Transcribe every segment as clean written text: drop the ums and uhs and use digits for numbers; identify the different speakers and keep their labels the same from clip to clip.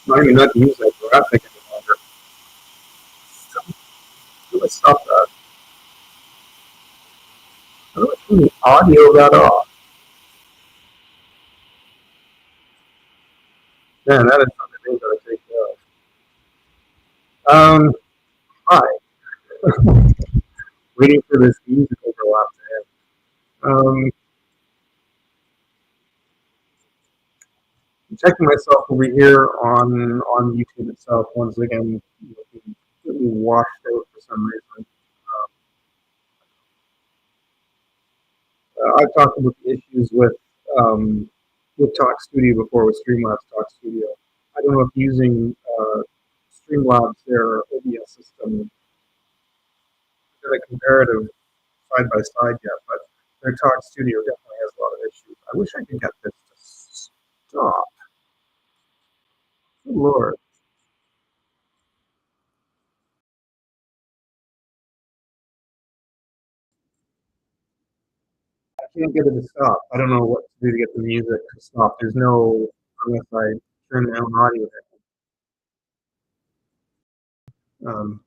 Speaker 1: not even not to use that graphic any longer. How do I stop that? How do I turn the audio that off? Man, that is something I gotta take care of. Hi. Waiting for this music overlap to end. I'm checking myself over here on YouTube itself once again, getting washed out for some reason. I've talked about the issues with Talk Studio before, with Streamlabs Talk Studio. I don't know if using Streamlabs, their OBS system, did a comparative side by side yet, but their Talk Studio definitely has a lot of issues. I wish I could get this to stop. Good Lord. I can't get it to stop. I don't know what to do to get the music to stop. There's no, unless I turn down audio. Um,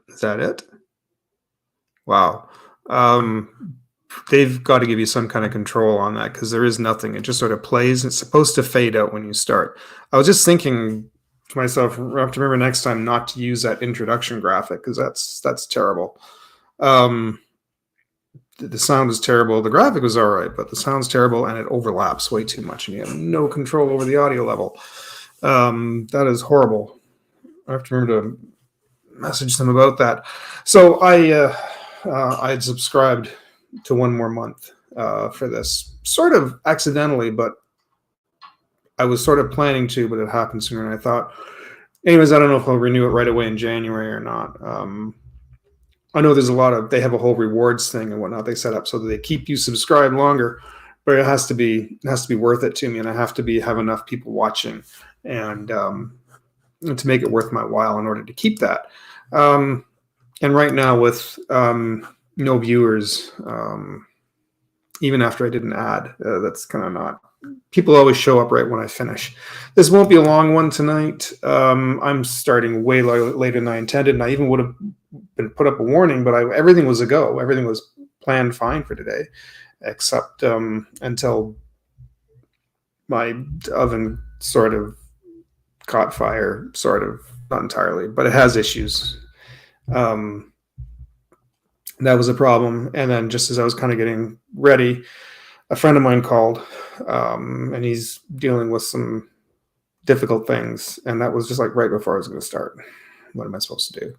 Speaker 1: is that it? Wow. They've got to give you some kind of control on that because there is nothing. It just sort of plays. It's supposed to fade out when you start. I was just thinking to myself, I have to remember next time not to use that introduction graphic because that's terrible. The sound is terrible. The graphic was all right, but the sound's terrible and it overlaps way too much, and you have no control over the audio level. That is horrible. I have to remember to message them about that. So I had subscribed to one more month for this, sort of accidentally, but I was sort of planning to, but it happened sooner than I thought. Anyways, I don't know if I'll renew it right away in January or not. I know there's they have a whole rewards thing and whatnot they set up so that they keep you subscribed longer, but it has to be worth it to me, and I have to have enough people watching and to make it worth my while in order to keep that. And right now with no viewers, even after I did an ad, that's kind of not. People always show up right when I finish. This won't be a long one tonight. I'm starting way later than I intended, and I even would have been put up a warning, but everything was a go. Everything was planned fine for today, except until my oven sort of caught fire, sort of, not entirely, but it has issues. That was a problem. And then just as I was kind of getting ready, a friend of mine called, and he's dealing with some difficult things. And that was just like right before I was going to start. What am I supposed to do?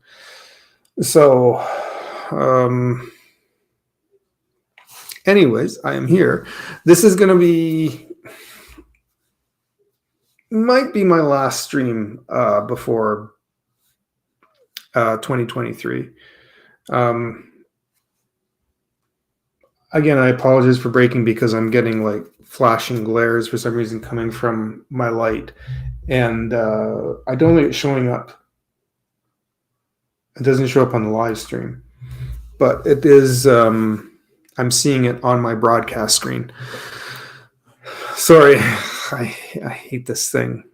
Speaker 1: So, anyways, I am here. This is going to might be my last stream before 2023. Again, I apologize for breaking because I'm getting like flashing glares for some reason coming from my light, and I don't think it's showing up. It doesn't show up on the live stream, but it is. I'm seeing it on my broadcast screen. Sorry, I hate this thing.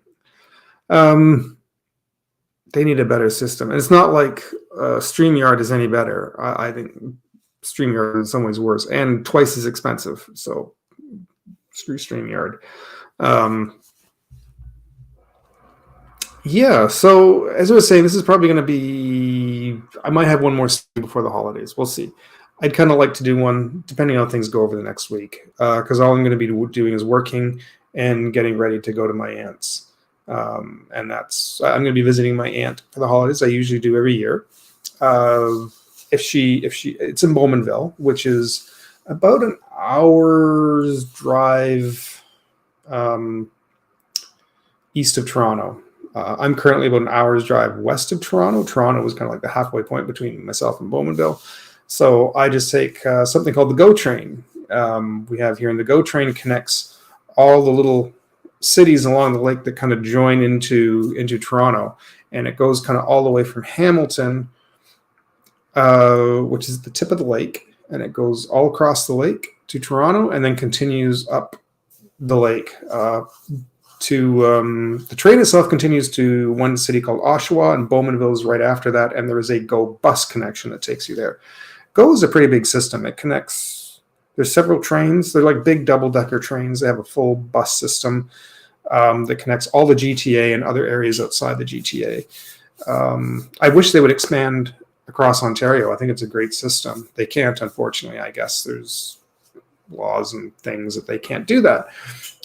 Speaker 1: They need a better system, and it's not like StreamYard is any better. I think StreamYard in some ways worse and twice as expensive. So screw StreamYard. Yeah, so as I was saying, this is probably going to be. I might have one more before the holidays. We'll see. I'd kind of like to do one, depending on how things go over the next week, because all I'm going to be doing is working and getting ready to go to my aunt's. And I'm going to be visiting my aunt for the holidays. I usually do every year. It's in Bowmanville, which is about an hour's drive east of Toronto. I'm currently about an hour's drive west of Toronto. Toronto was kind of like the halfway point between myself and Bowmanville. So I just take something called the GO train. We have here, and the GO train connects all the little cities along the lake that kind of join into Toronto, and it goes kind of all the way from Hamilton, which is the tip of the lake, and it goes all across the lake to Toronto, and then continues up the lake the train itself continues to one city called Oshawa, and Bowmanville is right after that, and there is a Go bus connection that takes you there. Go is a pretty big system. It connects, there's several trains. They're like big double-decker trains. They have a full bus system that connects all the GTA and other areas outside the GTA. I wish they would expand across Ontario. I think it's a great system. They can't, unfortunately. I guess there's laws and things that they can't do that.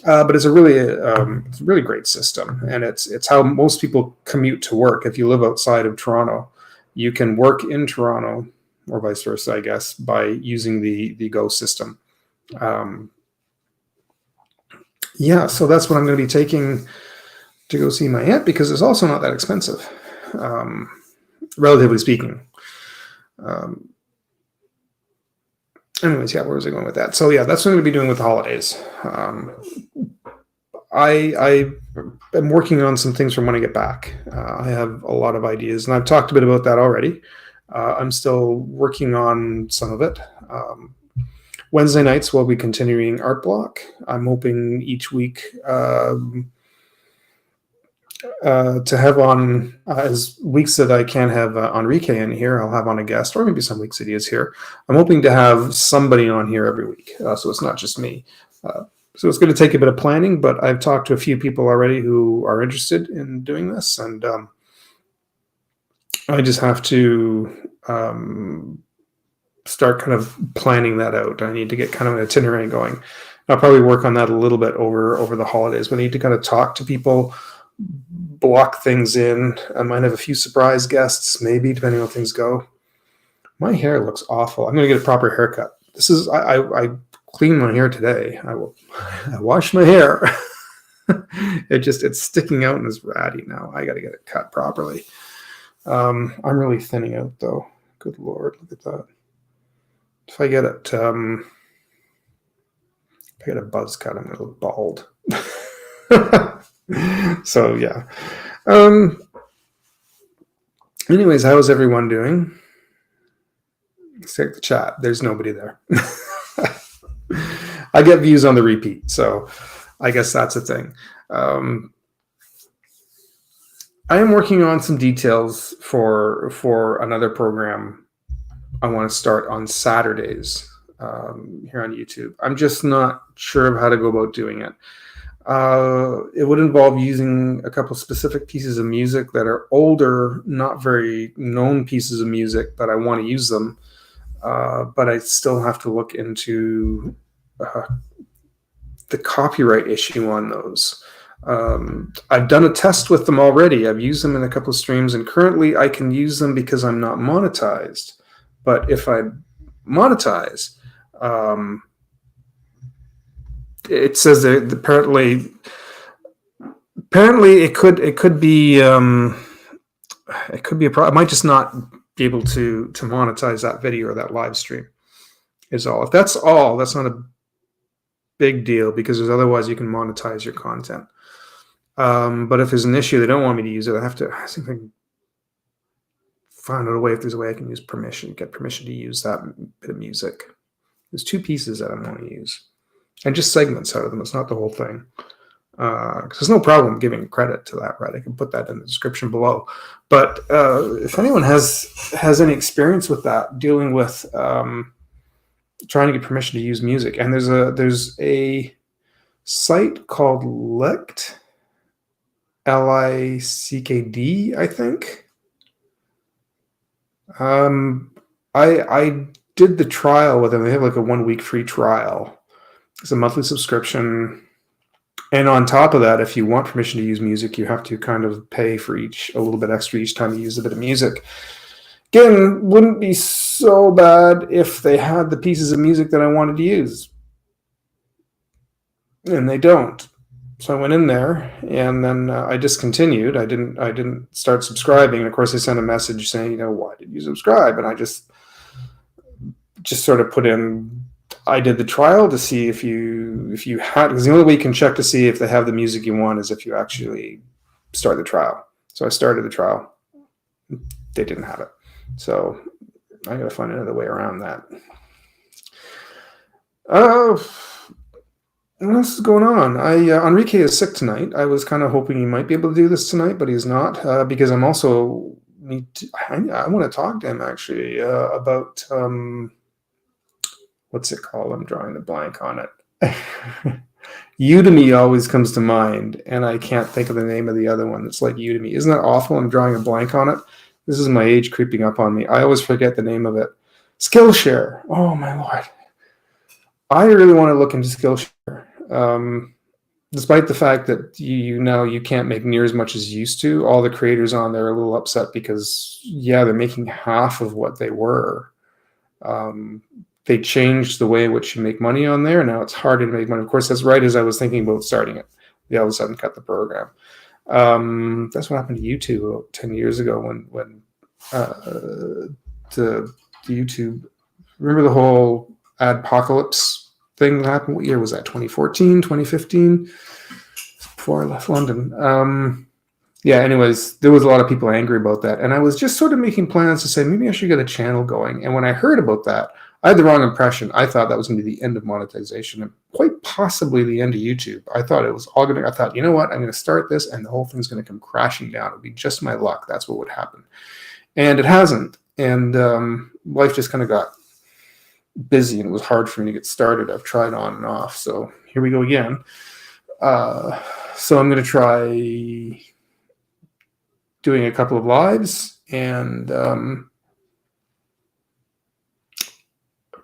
Speaker 1: But it's a really great system, and it's how most people commute to work. If you live outside of Toronto, you can work in Toronto, or vice versa, I guess, by using the Go system. Yeah, so that's what I'm going to be taking to go see my aunt, because it's also not that expensive, relatively speaking. Anyways, yeah, where was I going with that? So yeah, that's what I'm going to be doing with the holidays. I am working on some things from when I get back. I have a lot of ideas, and I've talked a bit about that already. I'm still working on some of it. Wednesday nights we'll be continuing Art Block. I'm hoping each week to have on, as weeks that I can have Enrique in here, I'll have on a guest, or maybe some weeks that he is here. I'm hoping to have somebody on here every week, so it's not just me. So it's going to take a bit of planning, but I've talked to a few people already who are interested in doing this, and I just have to start kind of planning that out. I need to get kind of an itinerary going. I'll probably work on that a little bit over the holidays, but I need to kind of talk to people, block things in. I might have a few surprise guests, maybe, depending on how things go. My hair looks awful. I'm going to get a proper haircut. This is, I cleaned my hair today. I washed my hair. It's sticking out and is ratty now. I got to get it cut properly. I'm really thinning out though. Good Lord, look at that. If I get it, if I get a buzz cut, I'm going to look bald. So yeah. Anyways, how's everyone doing? Let's take the chat. There's nobody there. I get views on the repeat, so I guess that's a thing. I am working on some details for another program I want to start on Saturdays here on YouTube. I'm just not sure of how to go about doing it. It would involve using a couple specific pieces of music that are older, not very known pieces of music, but I want to use them. But I still have to look into the copyright issue on those. I've done a test with them already. I've used them in a couple of streams, and currently I can use them because I'm not monetized. But if I monetize, it says that apparently it could be a problem. I might just not be able to monetize that video or that live stream. Is all. If that's all, that's not a big deal, because otherwise you can monetize your content. But if there's an issue, they don't want me to use it. I think I can find out a way, if there's a way I can use permission, get permission to use that bit of music. There's two pieces that I want to use, and just segments out of them. It's not the whole thing. Because there's no problem giving credit to that, right? I can put that in the description below. But if anyone has any experience with that, dealing with trying to get permission to use music, and there's a site called Lickd, Lickd, I think. I did the trial with them. They have like a 1 week free trial. It's a monthly subscription. And on top of that, if you want permission to use music, you have to kind of pay for a little bit extra each time you use a bit of music. Again, wouldn't be so bad if they had the pieces of music that I wanted to use. And they don't. So I went in there, and then I discontinued. I didn't start subscribing. And of course, they sent a message saying, why did you subscribe? And I just sort of put in, I did the trial to see if you had, because the only way you can check to see if they have the music you want is if you actually start the trial. So I started the trial. They didn't have it. So I got to find another way around that. What else is going on? Enrique is sick tonight. I was kind of hoping he might be able to do this tonight, but he's not, because I'm also I want to talk to him actually about what's it called? I'm drawing a blank on it. Udemy always comes to mind, and I can't think of the name of the other one that's like Udemy. Isn't that awful? I'm drawing a blank on it. This is my age creeping up on me. I always forget the name of it. Skillshare. Oh my Lord. I really want to look into Skillshare. Despite the fact that you can't make near as much as you used to, all the creators on there are a little upset because, yeah, they're making half of what they were. They changed the way in which you make money on there. Now it's harder to make money. Of course, that's right as I was thinking about starting it. They all of a sudden cut the program. That's what happened to YouTube about 10 years ago when the YouTube, remember the whole adpocalypse thing that happened? What year was that? 2014, 2015? Before I left London. Yeah, anyways, there was a lot of people angry about that. And I was just sort of making plans to say, maybe I should get a channel going. And when I heard about that, I had the wrong impression. I thought that was going to be the end of monetization and quite possibly the end of YouTube. I thought it was all going to, I thought, you know what? I'm going to start this and the whole thing's going to come crashing down. It'll be just my luck. That's what would happen. And it hasn't. And life just kind of got busy and it was hard for me to get started. I've tried on and off. So here we go again. So I'm going to try doing a couple of lives and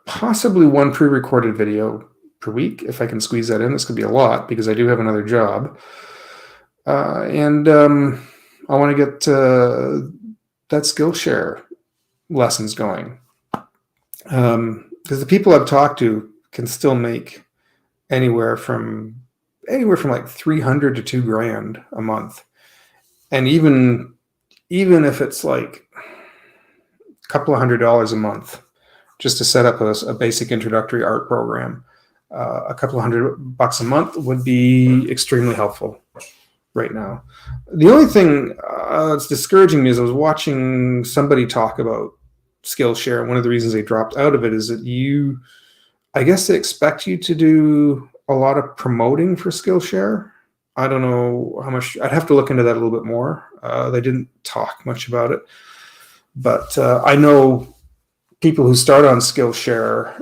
Speaker 1: possibly one pre-recorded video per week if I can squeeze that in. This could be a lot because I do have another job. And I want to get that Skillshare lessons going. Because the people I've talked to can still make anywhere from like 300 to $2,000 a month. And even if it's like a couple of $100 a month, just to set up a basic introductory art program, a couple of $100 a month would be extremely helpful right now. The only thing that's discouraging me is I was watching somebody talk about Skillshare. One of the reasons they dropped out of it is that I guess they expect you to do a lot of promoting for Skillshare. I don't know how much. I'd have to look into that a little bit more. They didn't talk much about it, but I know people who start on Skillshare,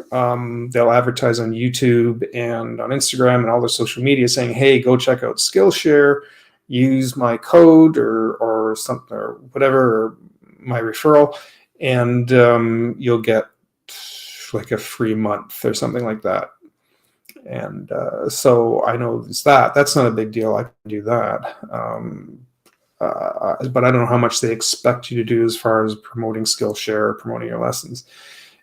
Speaker 1: they'll advertise on YouTube and on Instagram and all their social media saying, hey, go check out Skillshare, use my code or something or whatever, or my referral, and you'll get like a free month or something like that. And so I know that's not a big deal. I can do that. But I don't know how much they expect you to do as far as promoting Skillshare or promoting your lessons.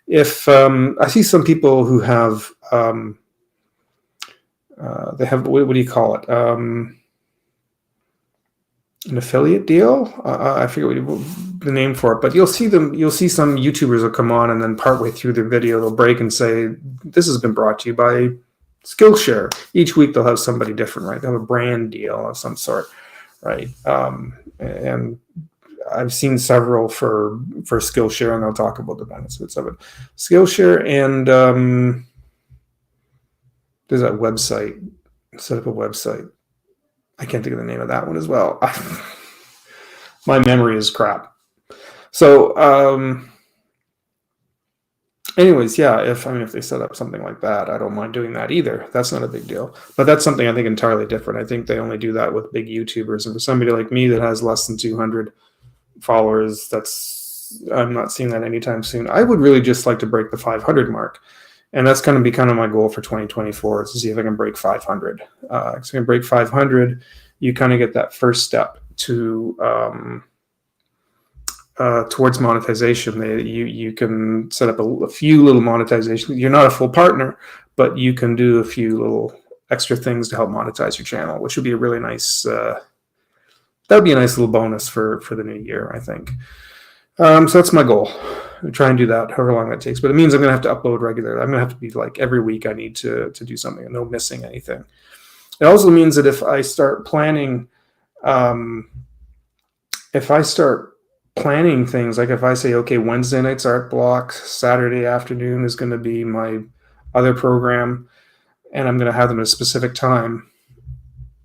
Speaker 1: If I see some people who have, they have, what do you call it? An affiliate deal. I forget what the name for it, but you'll see some YouTubers will come on and then partway through their video, they'll break and say, this has been brought to you by Skillshare. Each week they'll have somebody different, right? They'll have a brand deal of some sort, right? And I've seen several for Skillshare, and they'll talk about the benefits of it. Skillshare, and there's that website. Set up a website. I can't think of the name of that one as well. My memory is crap. So, anyways, yeah, if they set up something like that, I don't mind doing that either. That's not a big deal. But that's something I think entirely different. I think they only do that with big YouTubers. And for somebody like me that has less than 200 followers, I'm not seeing that anytime soon. I would really just like to break the 500 mark. And that's going to be kind of my goal for 2024 is to see if I can break 500. If I can break 500, you kind of get that first step to towards monetization. You can set up a few little monetization. You're not a full partner, but you can do a few little extra things to help monetize your channel, which would be a really nice. That would be a nice little bonus for the new year, I think. So that's my goal. I'm try and do that however long that takes. But it means I'm going to have to upload regularly. I'm going to have to be like every week I need to do something, no missing anything. It also means that if I start planning, things, like if I say, okay, Wednesday night's art block, Saturday afternoon is going to be my other program, and I'm going to have them at a specific time,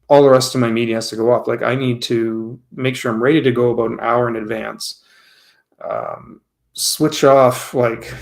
Speaker 1: all the rest of my media has to go up. Like I need to make sure I'm ready to go about an hour in advance. Switch off, like,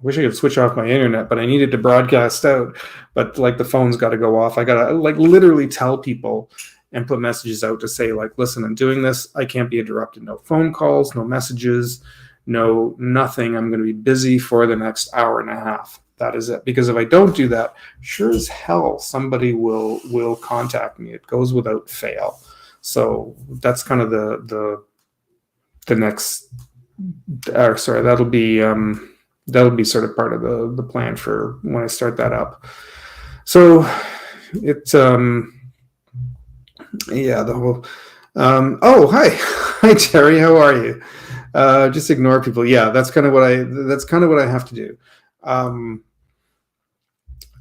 Speaker 1: wish I could switch off my internet, but I needed to broadcast out. But like the phone's got to go off. I got to like literally tell people and put messages out to say like, listen, I'm doing this. I can't be interrupted. No phone calls, no messages, no nothing. I'm going to be busy for the next hour and a half. That is it. Because if I don't do that, sure as hell, somebody will contact me. It goes without fail. So that's kind of the next. Sorry, that'll be sort of part of the plan for when I start that up. So it's yeah, the whole. Oh, hi, Terry. How are you? Just ignore people. Yeah, that's kind of what I have to do.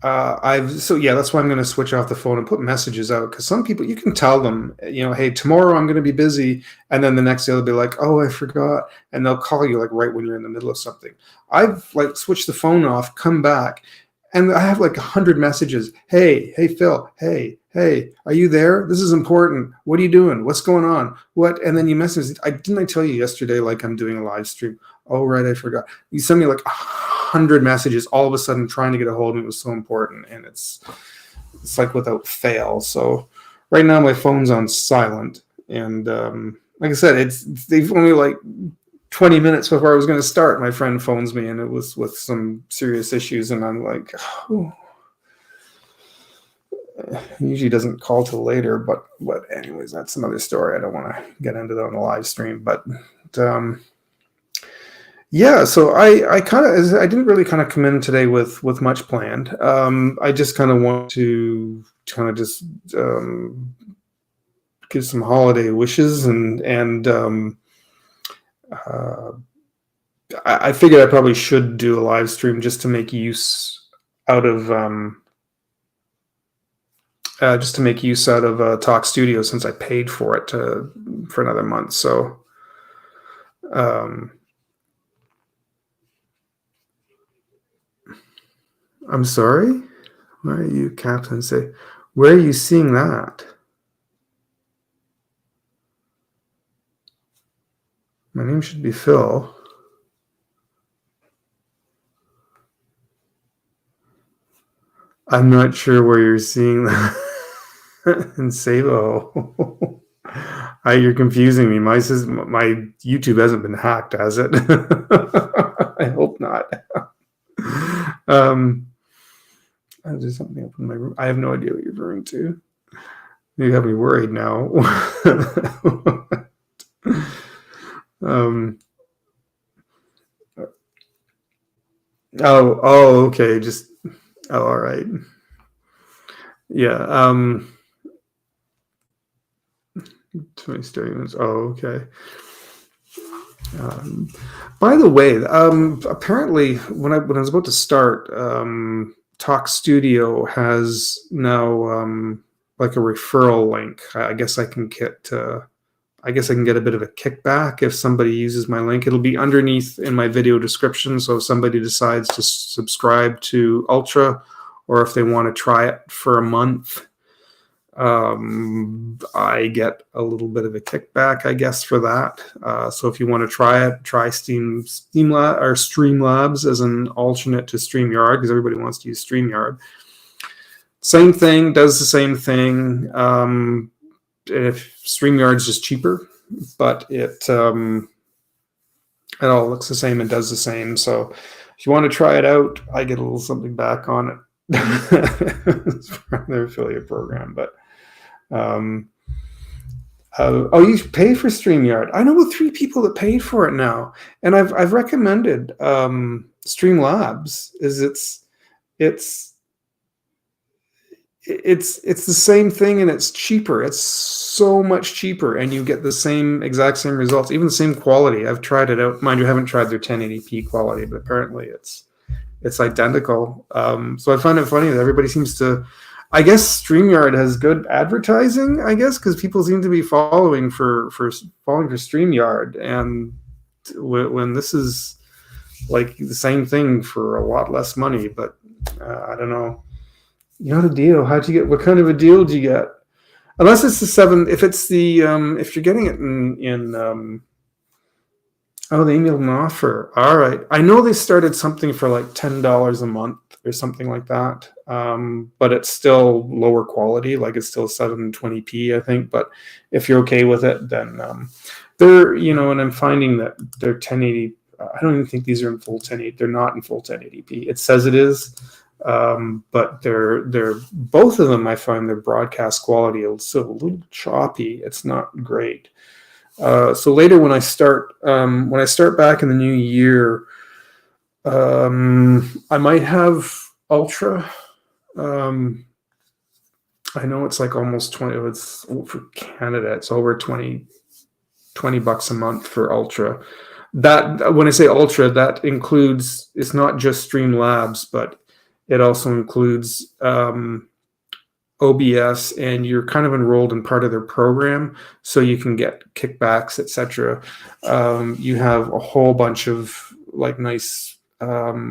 Speaker 1: That's why I'm going to switch off the phone and put messages out, because some people, you can tell them, hey, tomorrow I'm going to be busy, and then the next day they'll be like, oh, I forgot, and they'll call you like right when you're in the middle of something. I've like switched the phone off, come back, and I have like 100 messages. Hey, Phil. Hey, are you there? This is important. What are you doing? What's going on? What? And then you message. Didn't I tell you yesterday, like I'm doing a live stream? Oh, right, I forgot. You send me like 100 messages all of a sudden trying to get a hold of me. It was so important, and it's like without fail. So right now my phone's on silent, and like I said, they've only like 20 minutes before I was going to start, my friend phones me, and it was with some serious issues, and I'm like, oh. He usually doesn't call till later, but anyways, that's another story. I don't want to get into that on the live stream, but yeah, so I didn't really kind of come in today with much planned. I just kind of want to kind of just give some holiday wishes, and I figured I probably should do a live stream just to make use out of Talk Studio, since I paid for it for another month. So I'm sorry. Why are you, Captain? Say, where are you seeing that? My name should be Phil. I'm not sure where you're seeing that. And Sabo. You're confusing me. My YouTube hasn't been hacked, has it? I hope not. There's something up in my room. I have no idea what you're referring to. You have me worried now. Okay. All right. Yeah. 20 statements. Oh, okay. By the way, apparently when I was about to start, Talk Studio has now like a referral link. I guess I can get a bit of a kickback if somebody uses my link. It'll be underneath in my video description. So if somebody decides to subscribe to Ultra, or if they want to try it for a month, I get a little bit of a kickback, I guess, for that. So if you want to try it, try Streamlabs as an alternate to StreamYard, because everybody wants to use StreamYard. Same thing, does the same thing. If StreamYard's just cheaper, but it all looks the same and does the same. So if you want to try it out, I get a little something back on it. It's from their affiliate program, but you pay for StreamYard. I know 3 people that paid for it now, and I've recommended Streamlabs. It's the same thing, and it's cheaper. It's so much cheaper, and you get the exact same results, even the same quality. I've tried it out. Mind you, I haven't tried their 1080p quality, but apparently it's identical. So I find it funny that everybody seems to. I guess StreamYard has good advertising, I guess, because people seem to be falling for StreamYard, and when this is like the same thing for a lot less money. But I don't know. You got a deal. How'd you get? What kind of a deal did you get? Unless it's the 7. If it's the if you're getting it in oh, they emailed an offer. All right. I know they started something for like $10 a month or something like that. But it's still lower quality. Like it's still 720p, I think. But if you're okay with it, then they're, and I'm finding that they're 1080. I don't even think these are in full 1080. They're not in full 1080p. It says it is. But they're both of them. I find their broadcast quality is a little choppy. It's not great. So later when I start back in the new year, I might have Ultra. I know it's like almost 20. It's for Canada. It's over $20 a month for Ultra. That, when I say Ultra, that includes, it's not just Streamlabs, but it also includes OBS, and you're kind of enrolled in part of their program, so you can get kickbacks, etc. You have a whole bunch of like nice, what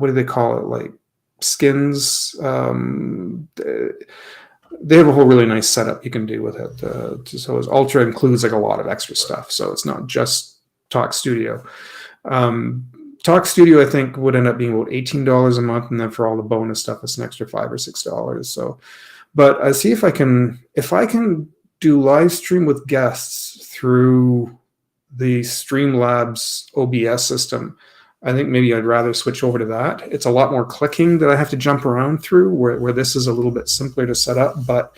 Speaker 1: do they call it? Like skins. They have a whole really nice setup you can do with it. So as Ultra includes like a lot of extra stuff, so it's not just Talk Studio. Talk Studio, I think, would end up being about $18 a month, and then for all the bonus stuff, it's an extra $5 or $6. So, but I see if I can do live stream with guests through the Streamlabs OBS system. I think maybe I'd rather switch over to that. It's a lot more clicking that I have to jump around through, where this is a little bit simpler to set up. But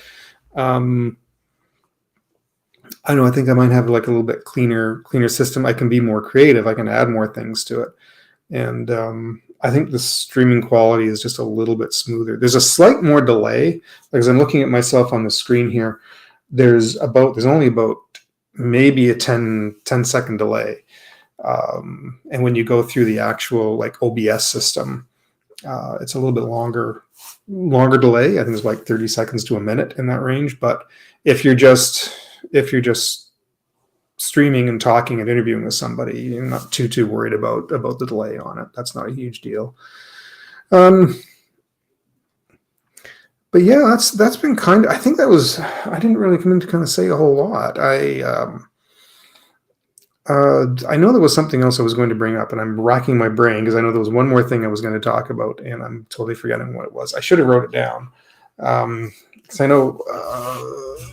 Speaker 1: I don't know. I think I might have like a little bit cleaner system. I can be more creative. I can add more things to it. And I think the streaming quality is just a little bit smoother. There's a slight more delay, because I'm looking at myself on the screen here. There's only about maybe a 10-second delay. And when you go through the actual like OBS system, it's a little bit longer delay. I think it's like 30 seconds to a minute in that range. But if you're just streaming and talking and interviewing with somebody, you're not too worried about the delay on it. That's not a huge deal. But yeah, that's been kind of, I think that was, I didn't really come in to kind of say a whole lot. I know there was something else I was going to bring up, and I'm racking my brain because I know there was one more thing I was going to talk about, and I'm totally forgetting what it was. I should have wrote it down. Because I know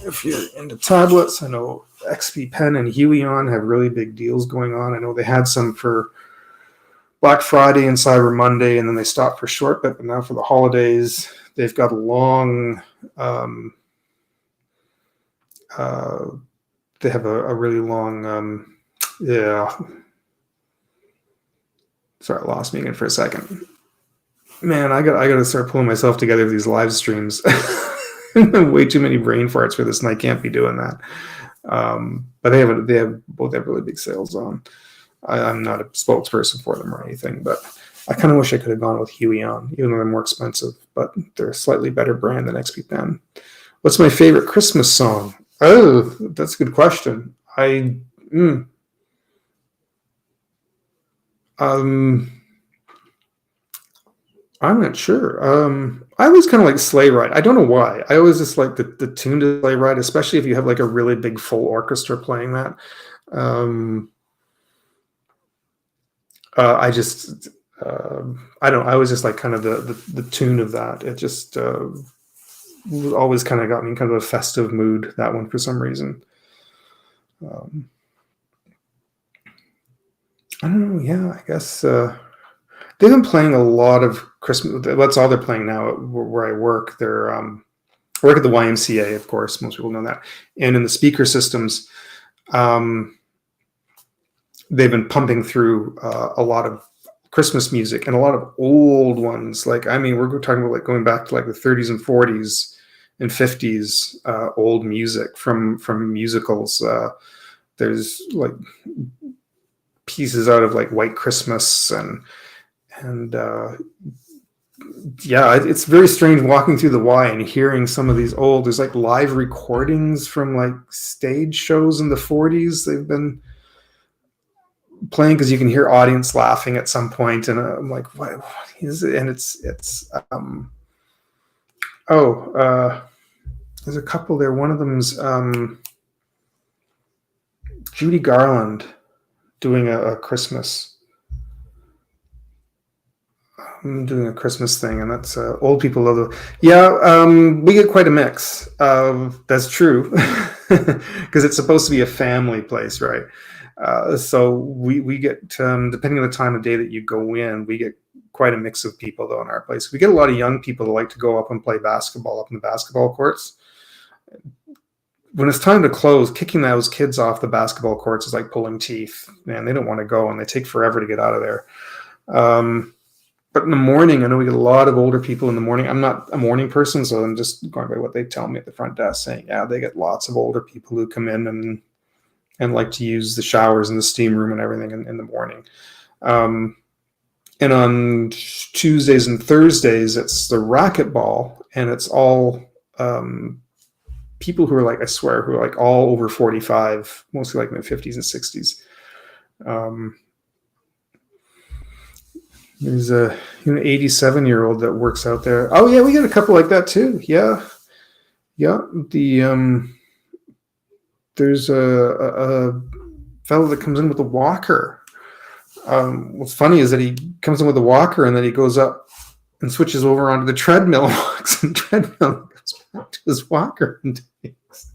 Speaker 1: if you're into tablets, I know XP Pen and Huion have really big deals going on. I know they had some for Black Friday and Cyber Monday, and then they stopped for short bit, but now for the holidays, they've got a long, they have a really long, sorry, I lost me again for a second. Man, I got to start pulling myself together for these live streams. Way too many brain farts for this, and I can't be doing that. But they both have really big sales on. I'm not a spokesperson for them or anything, but I kind of wish I could have gone with Huion, even though they're more expensive, but they're a slightly better brand than XP Pen. What's my favorite Christmas song? Oh, that's a good question. I'm not sure. I always kind of like Sleigh Ride. I don't know why. I always just like the tune to Sleigh Ride, especially if you have like a really big full orchestra playing that. I just, I don't know. I was just like kind of the tune of that. It just always kind of got me in kind of a festive mood, that one, for some reason. I don't know. Yeah, I guess they've been playing a lot of Christmas. That's all they're playing now where I work. They're I work at the YMCA, of course. Most people know that. And in the speaker systems, they've been pumping through a lot of Christmas music and a lot of old ones. Like, I mean, we're talking about like going back to like the 30s and 40s and 50s old music from musicals. There's like pieces out of like White Christmas and yeah, it's very strange walking through the Y and hearing some of these there's like live recordings from like stage shows in the 40s they've been playing, because you can hear audience laughing at some point, and I'm like, what is it? And it's There's a couple there. One of them's Judy Garland doing a Christmas. I'm doing a Christmas thing, and that's old people love it. Yeah, we get quite a mix. That's true, because it's supposed to be a family place, right? So we get, depending on the time of day that you go in, we get quite a mix of people though in our place. We get a lot of young people that like to go up and play basketball up in the basketball courts. When it's time to close, kicking those kids off the basketball courts is like pulling teeth. Man, they don't want to go, and they take forever to get out of there. But in the morning, I know we get a lot of older people in the morning. I'm not a morning person, so I'm just going by what they tell me at the front desk, saying, yeah, they get lots of older people who come in and like to use the showers and the steam room and everything in the morning. And on Tuesdays and Thursdays, it's the racquetball, and it's all people who are like, I swear, who are like all over 45, mostly like in their 50s and 60s. There's a 87-year-old that works out there. Oh yeah, we get a couple like that too. Yeah. There's a fellow that comes in with a walker. What's funny is that he comes in with a walker and then he goes up and switches over onto the treadmill, walks and treadmill, goes back to his walker and takes.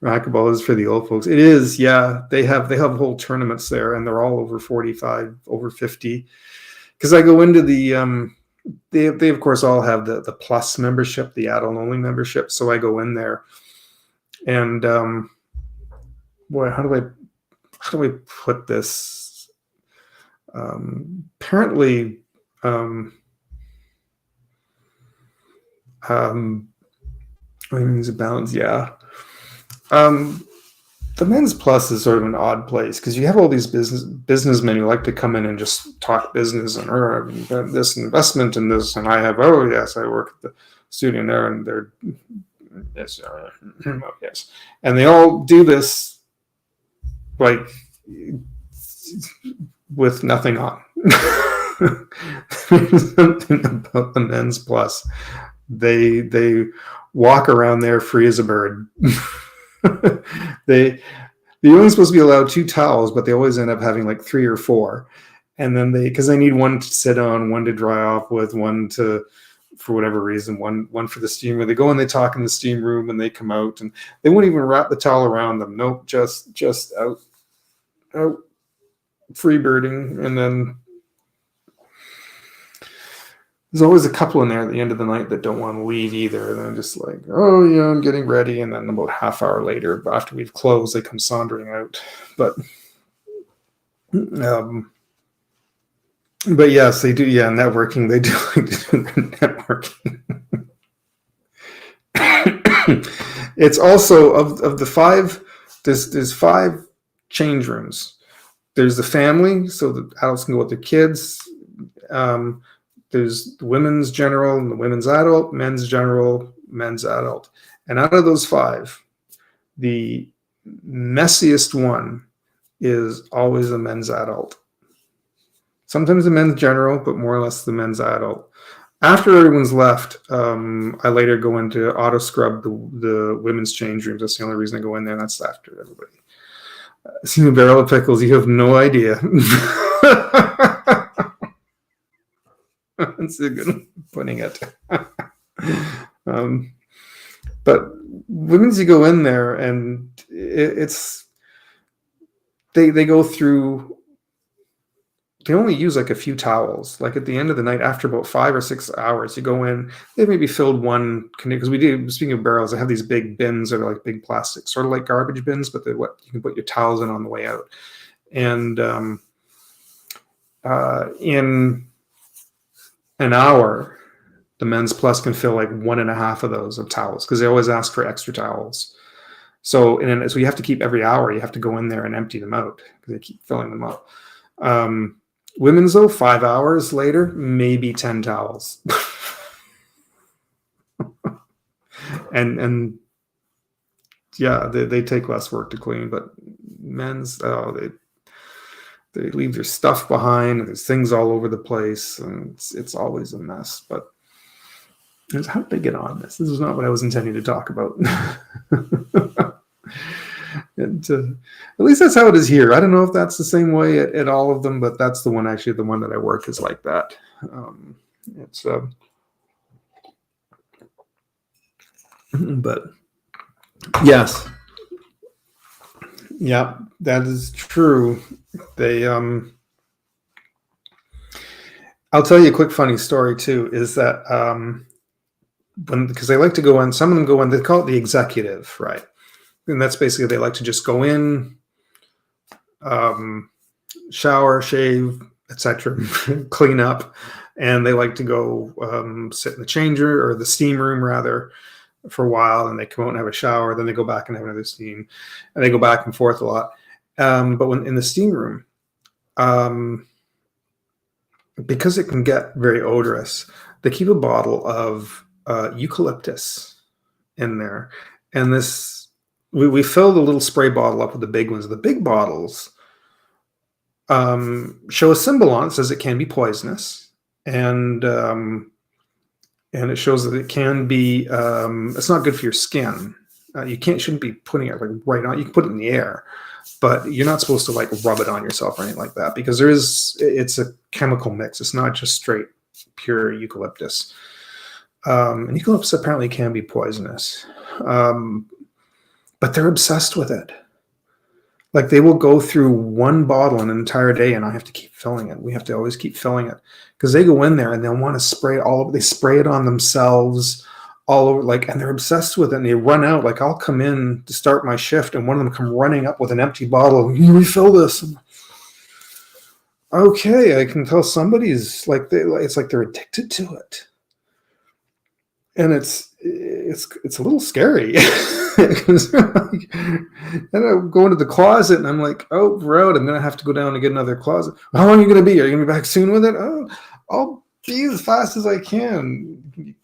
Speaker 1: Racquetball is for the old folks. It is, yeah. They have whole tournaments there, and they're all over 45, over 50. Because I go into the they of course all have the plus membership, the adult only membership. So I go in there, and boy, how do I put this? Apparently, means a balance, yeah. The Men's Plus is sort of an odd place because you have all these businessmen who like to come in and just talk business and this investment and this, and I have, oh yes, I work at the studio there, and they're yes, yes, and they all do this like with nothing on. There's something about the Men's Plus. They walk around there free as a bird. You're only supposed to be allowed 2 towels, but they always end up having like 3 or 4. And then because they need one to sit on, one to dry off with, one to, for whatever reason, one for the steam room. They go and they talk in the steam room, and they come out and they won't even wrap the towel around them. Nope, just out free birding. And then there's always a couple in there at the end of the night that don't want to leave either. And they're just like, oh yeah, I'm getting ready. And then about half hour later, after we've closed, they come sauntering out. But yes, they do. Yeah, networking. They do like to do networking. It's also of the 5. There's 5 change rooms. There's the family, so the adults can go with their kids. There's the women's general and the women's adult, men's general, men's adult. And out of those 5, the messiest one is always the men's adult. Sometimes the men's general, but more or less the men's adult. After everyone's left, I later go into auto scrub the women's change rooms. That's the only reason I go in there, and that's after everybody. See a barrel of pickles, you have no idea. That's a good way of putting it. But women's, you go in there, and it's they go through. They only use like a few towels. Like at the end of the night, after about 5 or 6 hours, you go in. They maybe filled one, because we do. Speaking of barrels, I have these big bins that are like big plastic, sort of like garbage bins, but they're what you can put your towels in on the way out. And in an hour, the Men's Plus can fill like 1.5 of those of towels, because they always ask for extra towels. So so you have to keep every hour. You have to go in there and empty them out because they keep filling them up. Women's though, 5 hours later, maybe 10 towels. and yeah, they take less work to clean, but men's, they leave their stuff behind, and there's things all over the place, and it's always a mess. But How did I get on this? This is not what I was intending to talk about. And, at least that's how it is here. I don't know if that's the same way at all of them, but that's the one, actually, the one that I work is like that. It's but yes, yeah, that is true. They I'll tell you a quick funny story too, is that because they like to go in, some of them go in, they call it the executive, right? And that's basically, they like to just go in, shower, shave, etc., clean up, and they like to go sit in the changer, or the steam room rather, for a while, and they come out and have a shower, then they go back and have another steam, and they go back and forth a lot. But when in the steam room, because it can get very odorous, they keep a bottle of eucalyptus in there, and this. We fill the little spray bottle up with the big ones. The big bottles show a symbol on it, says it can be poisonous, and it shows that it can be. It's not good for your skin. You shouldn't be putting it like right on. You can put it in the air, but you're not supposed to like rub it on yourself or anything like that, because it's a chemical mix. It's not just straight pure eucalyptus. And eucalyptus apparently can be poisonous. But they're obsessed with it. Like, they will go through one bottle an entire day, and I have to keep filling it. We have to always keep filling it, because they go in there and they'll want to spray it all over. They spray it on themselves all over, like, and they're obsessed with it. And they run out. Like, I'll come in to start my shift, and one of them come running up with an empty bottle. You refill this. And, okay, I can tell somebody's like, it's like they're addicted to it, and it's a little scary. And I go into the closet, and I'm like, oh, road, I'm gonna have to go down and get another closet. How long are you gonna be? Are you gonna be back soon with it? Oh, I'll be as fast as I can.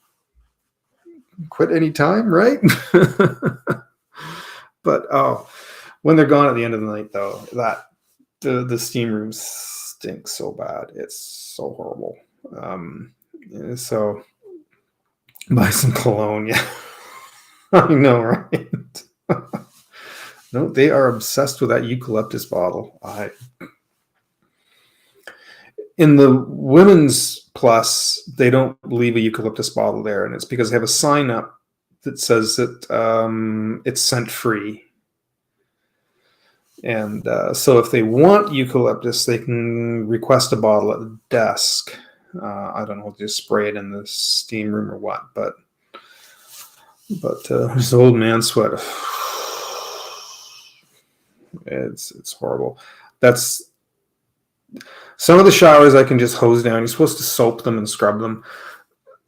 Speaker 1: Quit any time, right? But when they're gone at the end of the night, though, that the steam room stinks so bad. It's so horrible. So buy some cologne, yeah. I know, right? No, they are obsessed with that eucalyptus bottle. In the women's plus, they don't leave a eucalyptus bottle there, and it's because they have a sign up that says that it's scent free. And so if they want eucalyptus, they can request a bottle at the desk. I don't know if they just spray it in the steam room or what, but there's old man sweat. It's horrible. That's some of the showers I can just hose down. You're supposed to soap them and scrub them.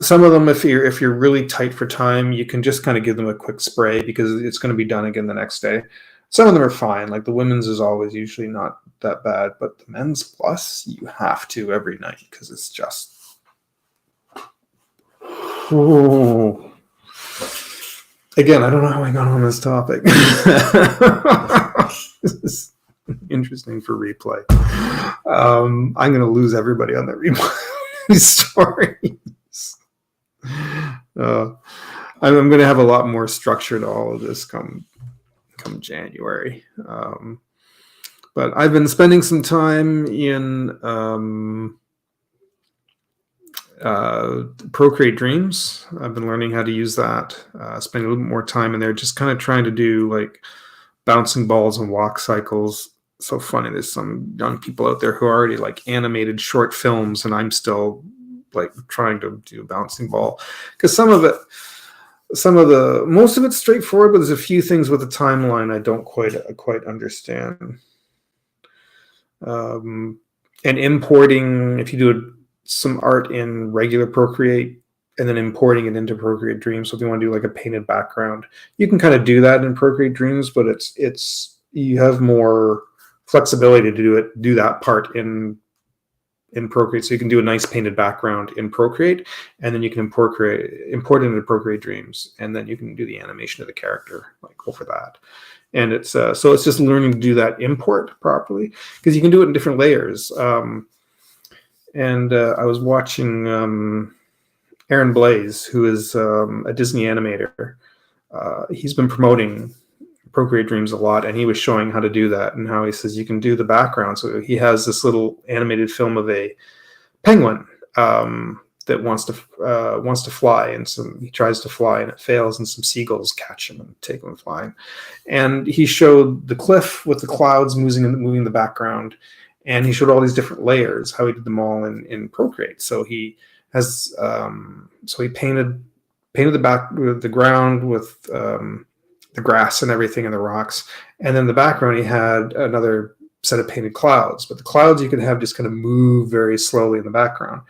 Speaker 1: Some of them, if you're really tight for time, you can just kind of give them a quick spray, because it's going to be done again the next day. Some of them are fine. Like the women's is always usually not that bad, but the men's plus, you have to every night, because it's just. Oh. Again, I don't know how I got on this topic. This is interesting for replay. I'm going to lose everybody on that replay stories. I'm going to have a lot more structure to all of this come January. But I've been spending some time in Procreate Dreams. I've been learning how to use that, spending a little bit more time in there, just kind of trying to do like bouncing balls and walk cycles. So funny, there's some young people out there who are already like animated short films, and I'm still like trying to do bouncing ball, because most of it's straightforward, but there's a few things with the timeline I don't quite understand. And importing, if you do some art in regular Procreate and then importing it into Procreate Dreams. So if you want to do like a painted background, you can kind of do that in Procreate Dreams, but it's you have more flexibility to do that part in Procreate. So you can do a nice painted background in Procreate, and then you can import it into Procreate Dreams, and then you can do the animation of the character like over that. And it's so it's just learning to do that import properly, because you can do it in different layers. And I was watching Aaron Blaise, who is a Disney animator. He's been promoting Procreate Dreams a lot, and he was showing how to do that and how he says you can do the background. So he has this little animated film of a penguin that wants to fly, and he tries to fly and it fails, and some seagulls catch him and take him flying. And he showed the cliff with the clouds moving the background, and he showed all these different layers, how he did them all in Procreate. So he has he painted the ground with the grass and everything and the rocks, and then the background he had another set of painted clouds, but the clouds you can have just kind of move very slowly in the background.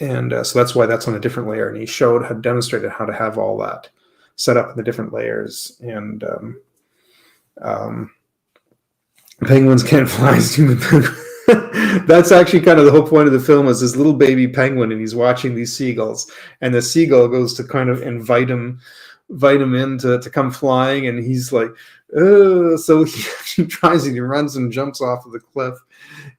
Speaker 1: And so that's why that's on a different layer. And he demonstrated how to have all that set up in the different layers. And penguins can't fly. That's actually kind of the whole point of the film, is this little baby penguin, and he's watching these seagulls, and the seagull goes to kind of invite him in to come flying, and he's like, so he actually tries it. He runs and jumps off of the cliff,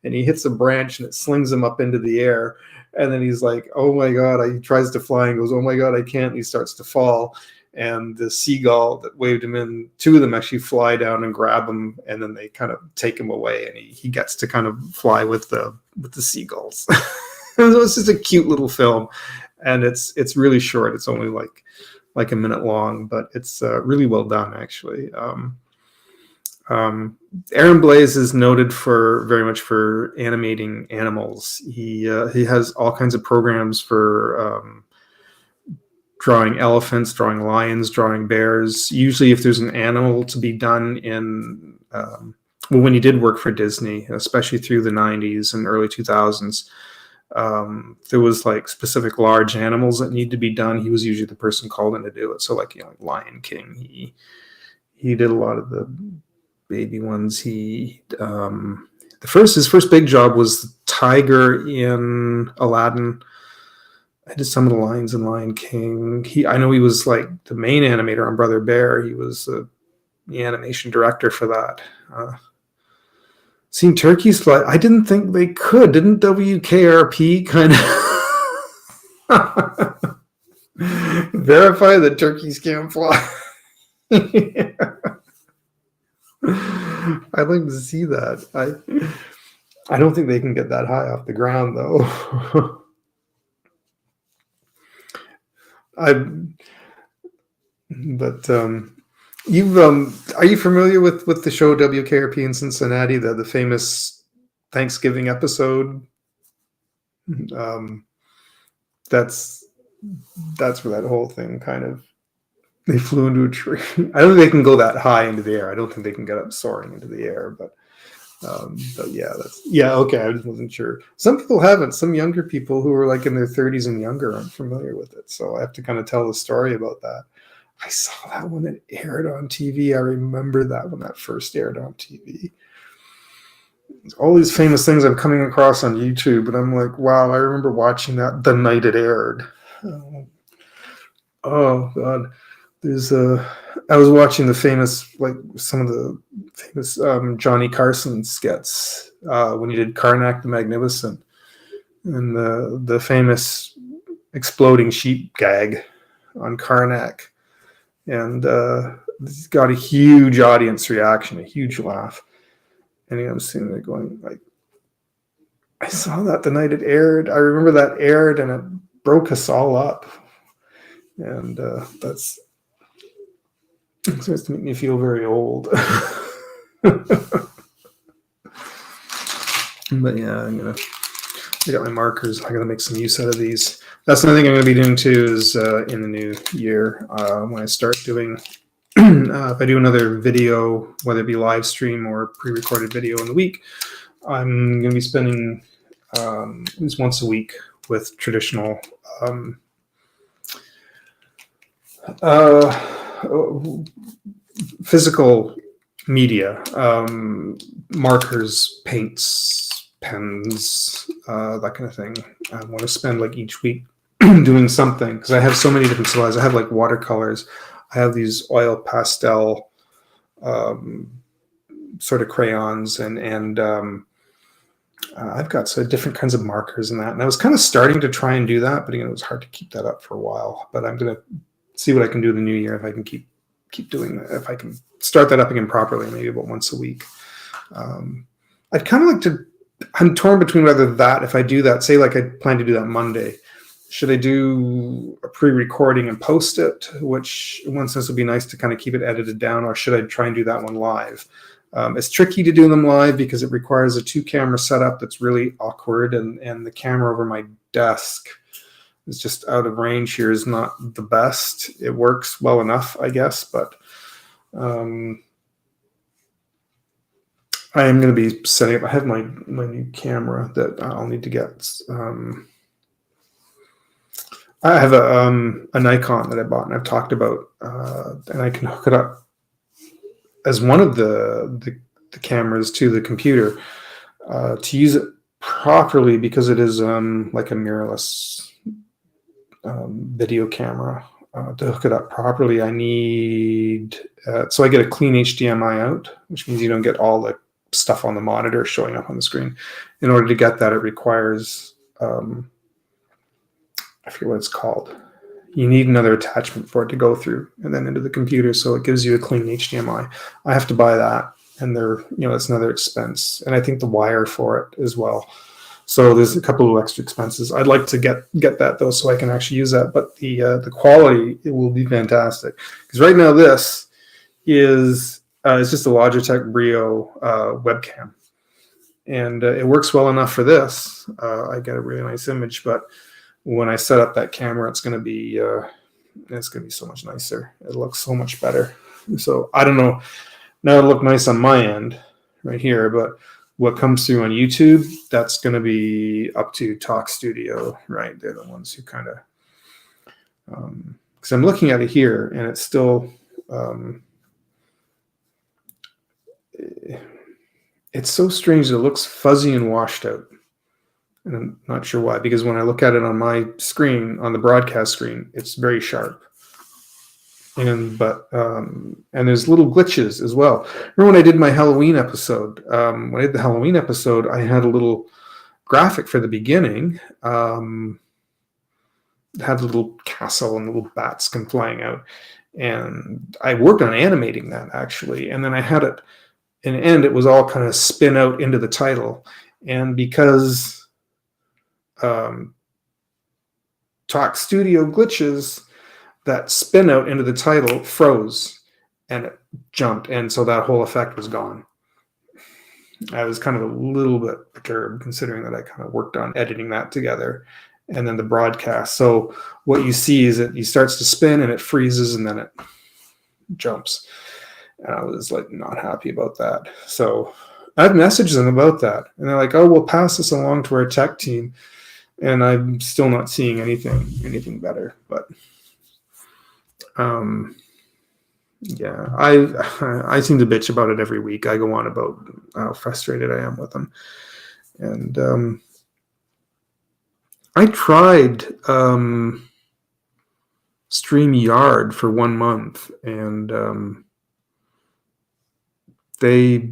Speaker 1: and he hits a branch, and it slings him up into the air. And then he's like, oh my God, he tries to fly and goes, oh my God, I can't. And he starts to fall. And the seagull that waved him in, two of them actually fly down and grab him, and then they kind of take him away, and he gets to kind of fly with the seagulls. So it's just a cute little film, and it's really short. It's only like a minute long, but it's really well done, actually. Aaron Blaise is noted very much for animating animals. He has all kinds of programs for drawing elephants, drawing lions, drawing bears. Usually if there's an animal to be done in, when he did work for Disney, especially through the 90s and early 2000s, there was like specific large animals that need to be done. He was usually the person called in to do it. So like Lion King, he did a lot of the baby ones. His first big job was the tiger in Aladdin. I did some of the lions in Lion King. I know he was like the main animator on Brother Bear. He was the animation director for that. Seeing turkeys fly, I didn't think they could. Didn't WKRP kind of verify that turkeys can't fly? I'd like to see that. I don't think they can get that high off the ground, though. Are you familiar with the show WKRP in Cincinnati, the famous Thanksgiving episode? That's where that whole thing kind of, they flew into a tree. I don't think they can go that high into the air. I don't think they can get up soaring into the air, but yeah, okay. I just wasn't sure. Some people haven't. Some younger people who are like in their 30s and younger aren't familiar with it. So I have to kind of tell the story about that. I saw that when it aired on TV. I remember that when that first aired on TV. All these famous things I'm coming across on YouTube, and I'm like, wow, I remember watching that the night it aired. Oh God. I was watching some of the famous Johnny Carson skits when he did Karnak the Magnificent, and the famous exploding sheep gag on Karnak, and it's got a huge audience reaction, a huge laugh, and I'm sitting there going like, I saw that the night it aired. I remember that aired, and it broke us all up, and it starts to make me feel very old. But yeah, I got my markers. I got to make some use out of these. That's another thing I'm going to be doing too, is in the new year, when I start doing, if I do another video, whether it be live stream or pre-recorded video in the week, I'm going to be spending at least once a week with traditional physical media, markers, paints, pens, that kind of thing. I want to spend like each week doing something, because I have so many different supplies. I have like watercolors. I have these oil pastel sort of crayons and I've got different kinds of markers and that. And I was kind of starting to try and do that, but again, it was hard to keep that up for a while. But I'm going to see what I can do in the new year if I can keep doing that. If I can start that up again properly, maybe about once a week. I'd kind of like to, I'm torn between whether that, if I do that, say like I plan to do that Monday, should I do a pre-recording and post it, which in one sense would be nice to kind of keep it edited down, or should I try and do that one live? It's tricky to do them live because it requires a 2-camera setup that's really awkward, and the camera over my desk is just out of range here is not the best. It works well enough, I guess, but I am going to be setting up. I have my new camera that I'll need to get. I have a Nikon that I bought and I've talked about, and I can hook it up as one of the cameras to the computer to use it properly, because it is like a mirrorless video camera. To hook it up properly, I need so I get a clean HDMI out, which means you don't get all the stuff on the monitor showing up on the screen. In order to get that, it requires I forget what it's called. You need another attachment for it to go through and then into the computer, so it gives you a clean HDMI. I have to buy that, and it's another expense, and I think the wire for it as well. So there's a couple of extra expenses. I'd like to get that though, so I can actually use that. But the quality, it will be fantastic, because right now this is it's just a Logitech Brio webcam, and it works well enough for this. I get a really nice image, but when I set up that camera, it's going to be so much nicer. It looks so much better. So I don't know. Now it'll look nice on my end right here, but what comes through on YouTube, that's going to be up to Talk Studio, right? They're the ones who kind of, because I'm looking at it here and it's still, it's so strange that it looks fuzzy and washed out. And I'm not sure why, because when I look at it on my screen, on the broadcast screen, it's very sharp. And there's little glitches as well. Remember when I did my Halloween episode? When I did the Halloween episode, I had a little graphic for the beginning. It had a little castle and little bats come flying out. And I worked on animating that, actually. And then I had it, in the end, it was all kind of spin out into the title. And because Talk Studio glitches, that spin out into the title froze and it jumped, and so that whole effect was gone. I was kind of a little bit perturbed, considering that I kind of worked on editing that together, and then the broadcast. So what you see is that he starts to spin and it freezes and then it jumps. And I was like not happy about that. So I've messaged them about that, and they're like, "Oh, we'll pass this along to our tech team." And I'm still not seeing anything better. But yeah, I seem to bitch about it every week. I go on about how frustrated I am with them. And I tried StreamYard for 1 month, and they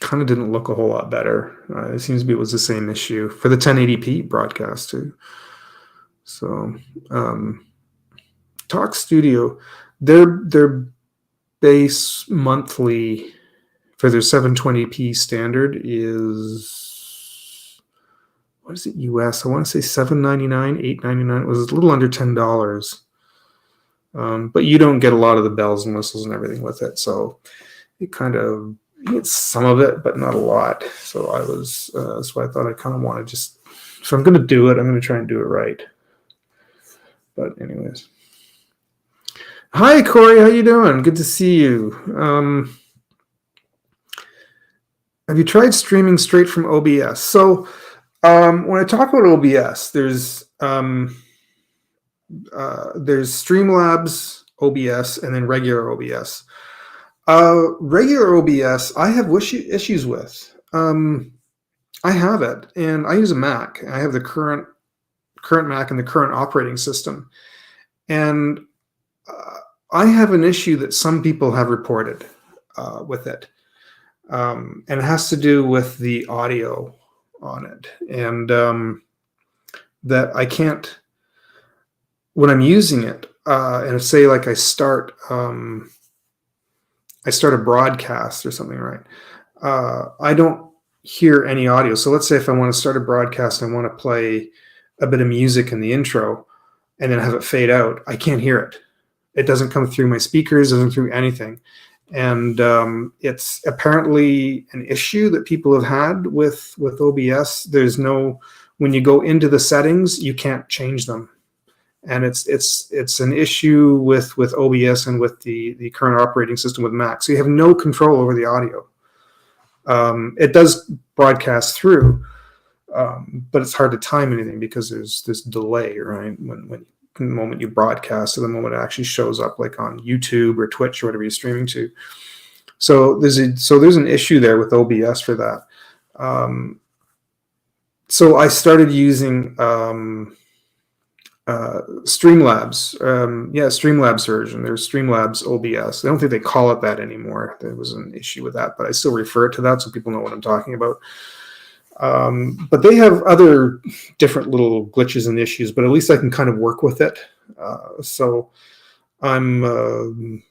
Speaker 1: kind of didn't look a whole lot better. It seems to be it was the same issue for the 1080p broadcast too. So Talk Studio, their base monthly for their 720p standard is, what is it, US? I want to say $7.99, $8.99. It was a little under $10. But you don't get a lot of the bells and whistles and everything with it. So it kind of, it's some of it, but not a lot. So I was, so I thought I kind of want to just, if I'm going to do it, I'm going to try and do it right. But anyways. Hi, Corey. How you doing? Good to see you. Have you tried streaming straight from OBS? So when I talk about OBS, there's Streamlabs OBS and then regular OBS. Regular OBS, I have issues with. I have it, and I use a Mac. I have the current Mac and the current operating system, and I have an issue that some people have reported with it. And it has to do with the audio on it, and that I can't, when I'm using it, and say like I start a broadcast or something, right? I don't hear any audio. So let's say if I want to start a broadcast and I want to play a bit of music in the intro and then have it fade out, I can't hear it. It doesn't come through my speakers, doesn't through anything. And it's apparently an issue that people have had with OBS. There's no, when you go into the settings, you can't change them. And it's an issue with OBS and with the current operating system with Mac. So you have no control over the audio. It does broadcast through, but it's hard to time anything because there's this delay, right? When the moment you broadcast to the moment it actually shows up, like on YouTube or Twitch or whatever you're streaming to. So there's an issue there with OBS for that. So I started using Streamlabs. Streamlabs version. There's Streamlabs OBS. I don't think they call it that anymore. There was an issue with that, but I still refer it to that so people know what I'm talking about. But they have other different little glitches and issues, but at least I can kind of work with it. So I'm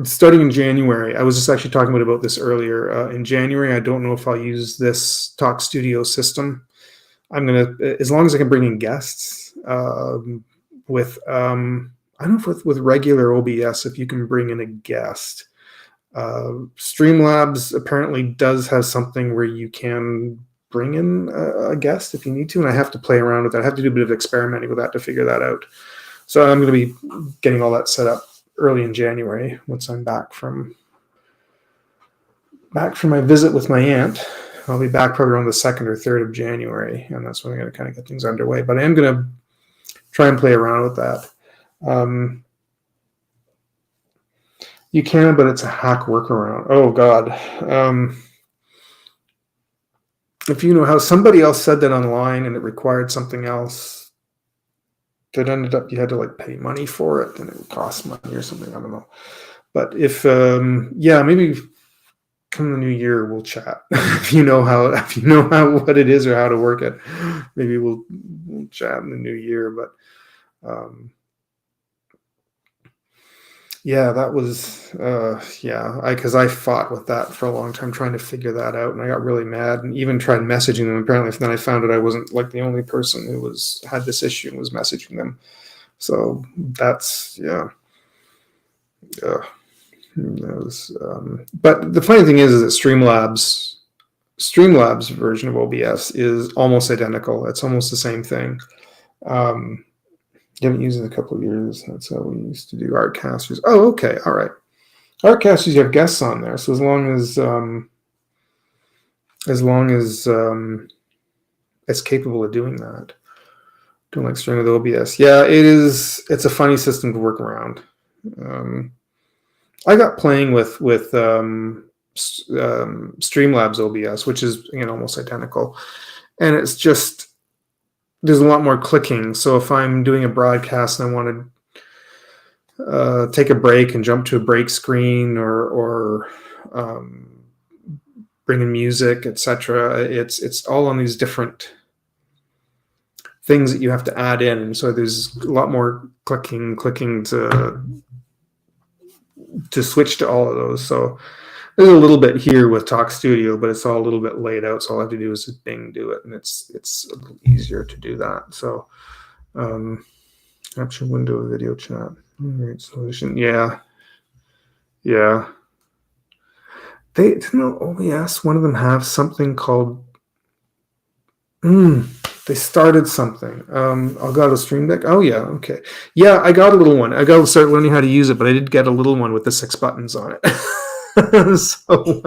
Speaker 1: starting in January. I was just actually talking about this earlier. In January, I don't know if I'll use this Talk Studio system. I'm gonna, as long as I can bring in guests with I don't know if with regular OBS, if you can bring in a guest. Streamlabs apparently does have something where you can bring in a guest if you need to, and I have to play around with that. I have to do a bit of experimenting with that to figure that out. So I'm going to be getting all that set up early in January once I'm back from my visit with my aunt. I'll be back probably around the 2nd or 3rd of January, and that's when I'm going to kind of get things underway. But I am going to try and play around with that. You can, but it's a hack workaround. Oh, God. If you know how somebody else said that online and it required something else, that ended up you had to like pay money for it and it would cost money or something. I don't know. But if, maybe come the new year, we'll chat. if you know how what it is or how to work it, maybe we'll chat in the new year. But that was because I fought with that for a long time trying to figure that out, and I got really mad and even tried messaging them. Apparently, then I found out I wasn't like the only person who had this issue and was messaging them. So that's but the funny thing is that Streamlabs version of OBS is almost identical. It's almost the same thing. You haven't used it in a couple of years. That's how we used to do Artcasters. Oh, okay, all right. Artcasters, you have guests on there, so as long as it's capable of doing that, doing like streaming with OBS. Yeah, it's a funny system to work around. I got playing with Streamlabs OBS, which is almost identical, and it's just there's a lot more clicking. So if I'm doing a broadcast and I want to take a break and jump to a break screen or bring in music, etc., it's all on these different things that you have to add in, and so there's a lot more clicking to switch to all of those. So there's a little bit here with Talk Studio, but it's all a little bit laid out. So all I have to do is just Bing do it, and it's a little easier to do that. So capture window video chat. Great solution. Yeah. They didn't OBS. One of them have something called. They started something. I got a Stream Deck. Oh yeah, okay. Yeah, I got a little one. I got to start learning how to use it, but I did get a little one with the 6 buttons on it. So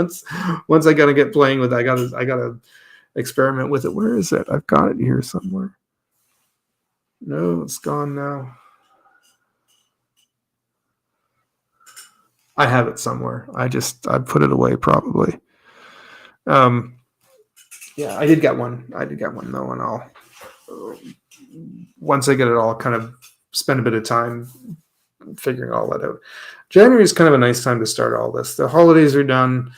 Speaker 1: once I gotta get playing with it, I gotta experiment with it. Where is it? I've got it here somewhere. No, it's gone now. I have it somewhere. I put it away probably. Yeah, I did get one though, and I'll once I get it all kind of spend a bit of time figuring all that out. January is kind of a nice time to start all this. The holidays are done.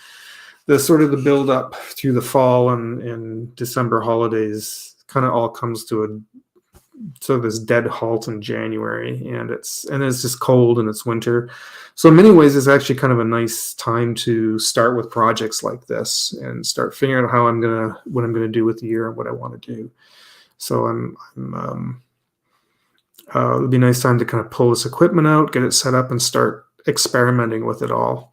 Speaker 1: The sort of the build up through the fall and December holidays kind of all comes to a sort of this dead halt in January, and it's just cold and it's winter. So in many ways, it's actually kind of a nice time to start with projects like this and start figuring out what I'm gonna do with the year and what I want to do. So it'll be a nice time to kind of pull this equipment out, get it set up, and start experimenting with it all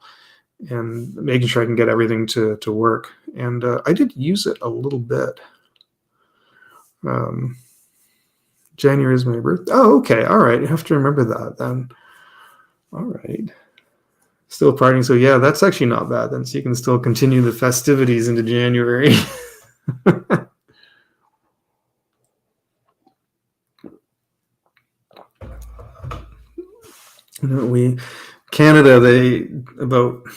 Speaker 1: and making sure I can get everything to work. And I did use it a little bit. January is my birthday. Oh, okay. All right. You have to remember that then. All right. Still partying. So yeah, that's actually not bad then. So you can still continue the festivities into January. Canada, they about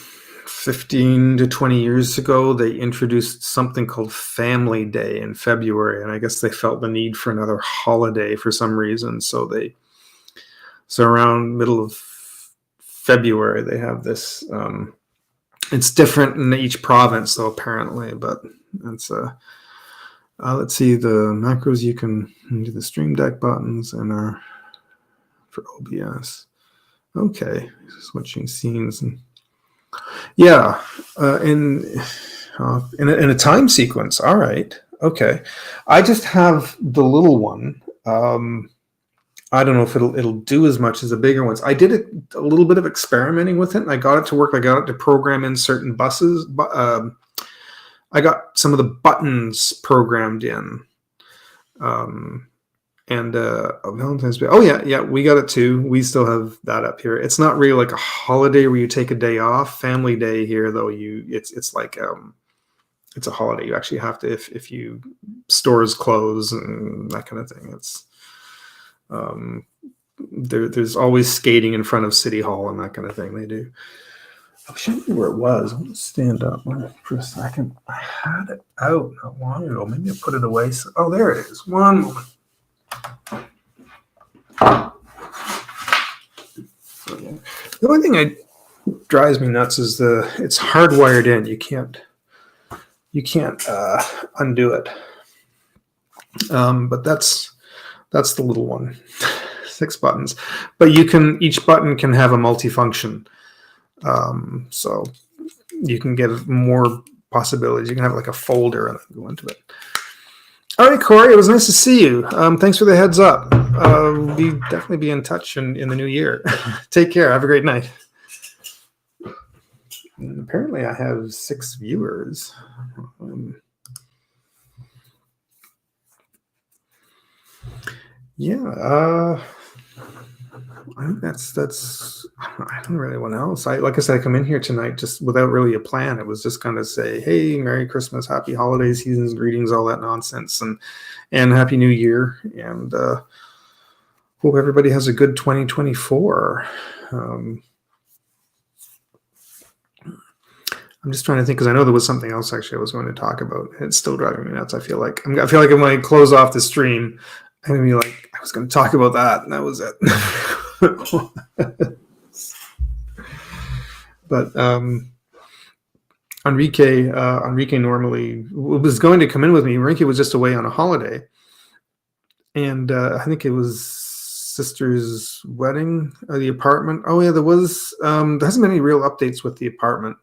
Speaker 1: 15 to 20 years ago, they introduced something called Family Day in February, and I guess they felt the need for another holiday for some reason. So around middle of February, they have this. It's different in each province, though, apparently, but it's let's see the macros. You can do the Stream Deck buttons and are for OBS. Okay, switching scenes and yeah, in a time sequence. All right, okay. I just have the little one. I don't know if it'll do as much as the bigger ones. I did a little bit of experimenting with it, and I got it to work. I got it to program in certain buses. I got some of the buttons programmed in. And Valentine's Day. Oh yeah, we got it too. We still have that up here. It's not really like a holiday where you take a day off. Family Day here, though, it's like it's a holiday. You actually have to if you stores close and that kind of thing. It's there's always skating in front of City Hall and that kind of thing. They do. I wish I knew where it was. I'm gonna stand up for a second. I had it out not long ago. Maybe I put it away. Oh, there it is. One moment. The only thing that drives me nuts is it's hardwired in. You can't undo it. But that's the little one. 6 buttons. But each button can have a multifunction. So you can get more possibilities. You can have like a folder and then go into it. All right, Corey, it was nice to see you. Thanks for the heads up. We'll definitely be in touch in the new year. Take care. Have a great night. And apparently, I have 6 viewers. I think that's. I don't really want else. Like I said, I come in here tonight just without really a plan. It was just kind of say, "Hey, Merry Christmas, Happy Holidays, Seasons, Greetings," all that nonsense, and Happy New Year, and hope everybody has a good 2024. I'm just trying to think because I know there was something else actually I was going to talk about. It's still driving me nuts. I feel like when I close off the stream, I'm gonna be like, I was going to talk about that, and that was it. But Enrique normally was going to come in with me. Enrique was just away on a holiday, and I think it was sister's wedding or the apartment. Oh yeah, there was. There hasn't been any real updates with the apartment.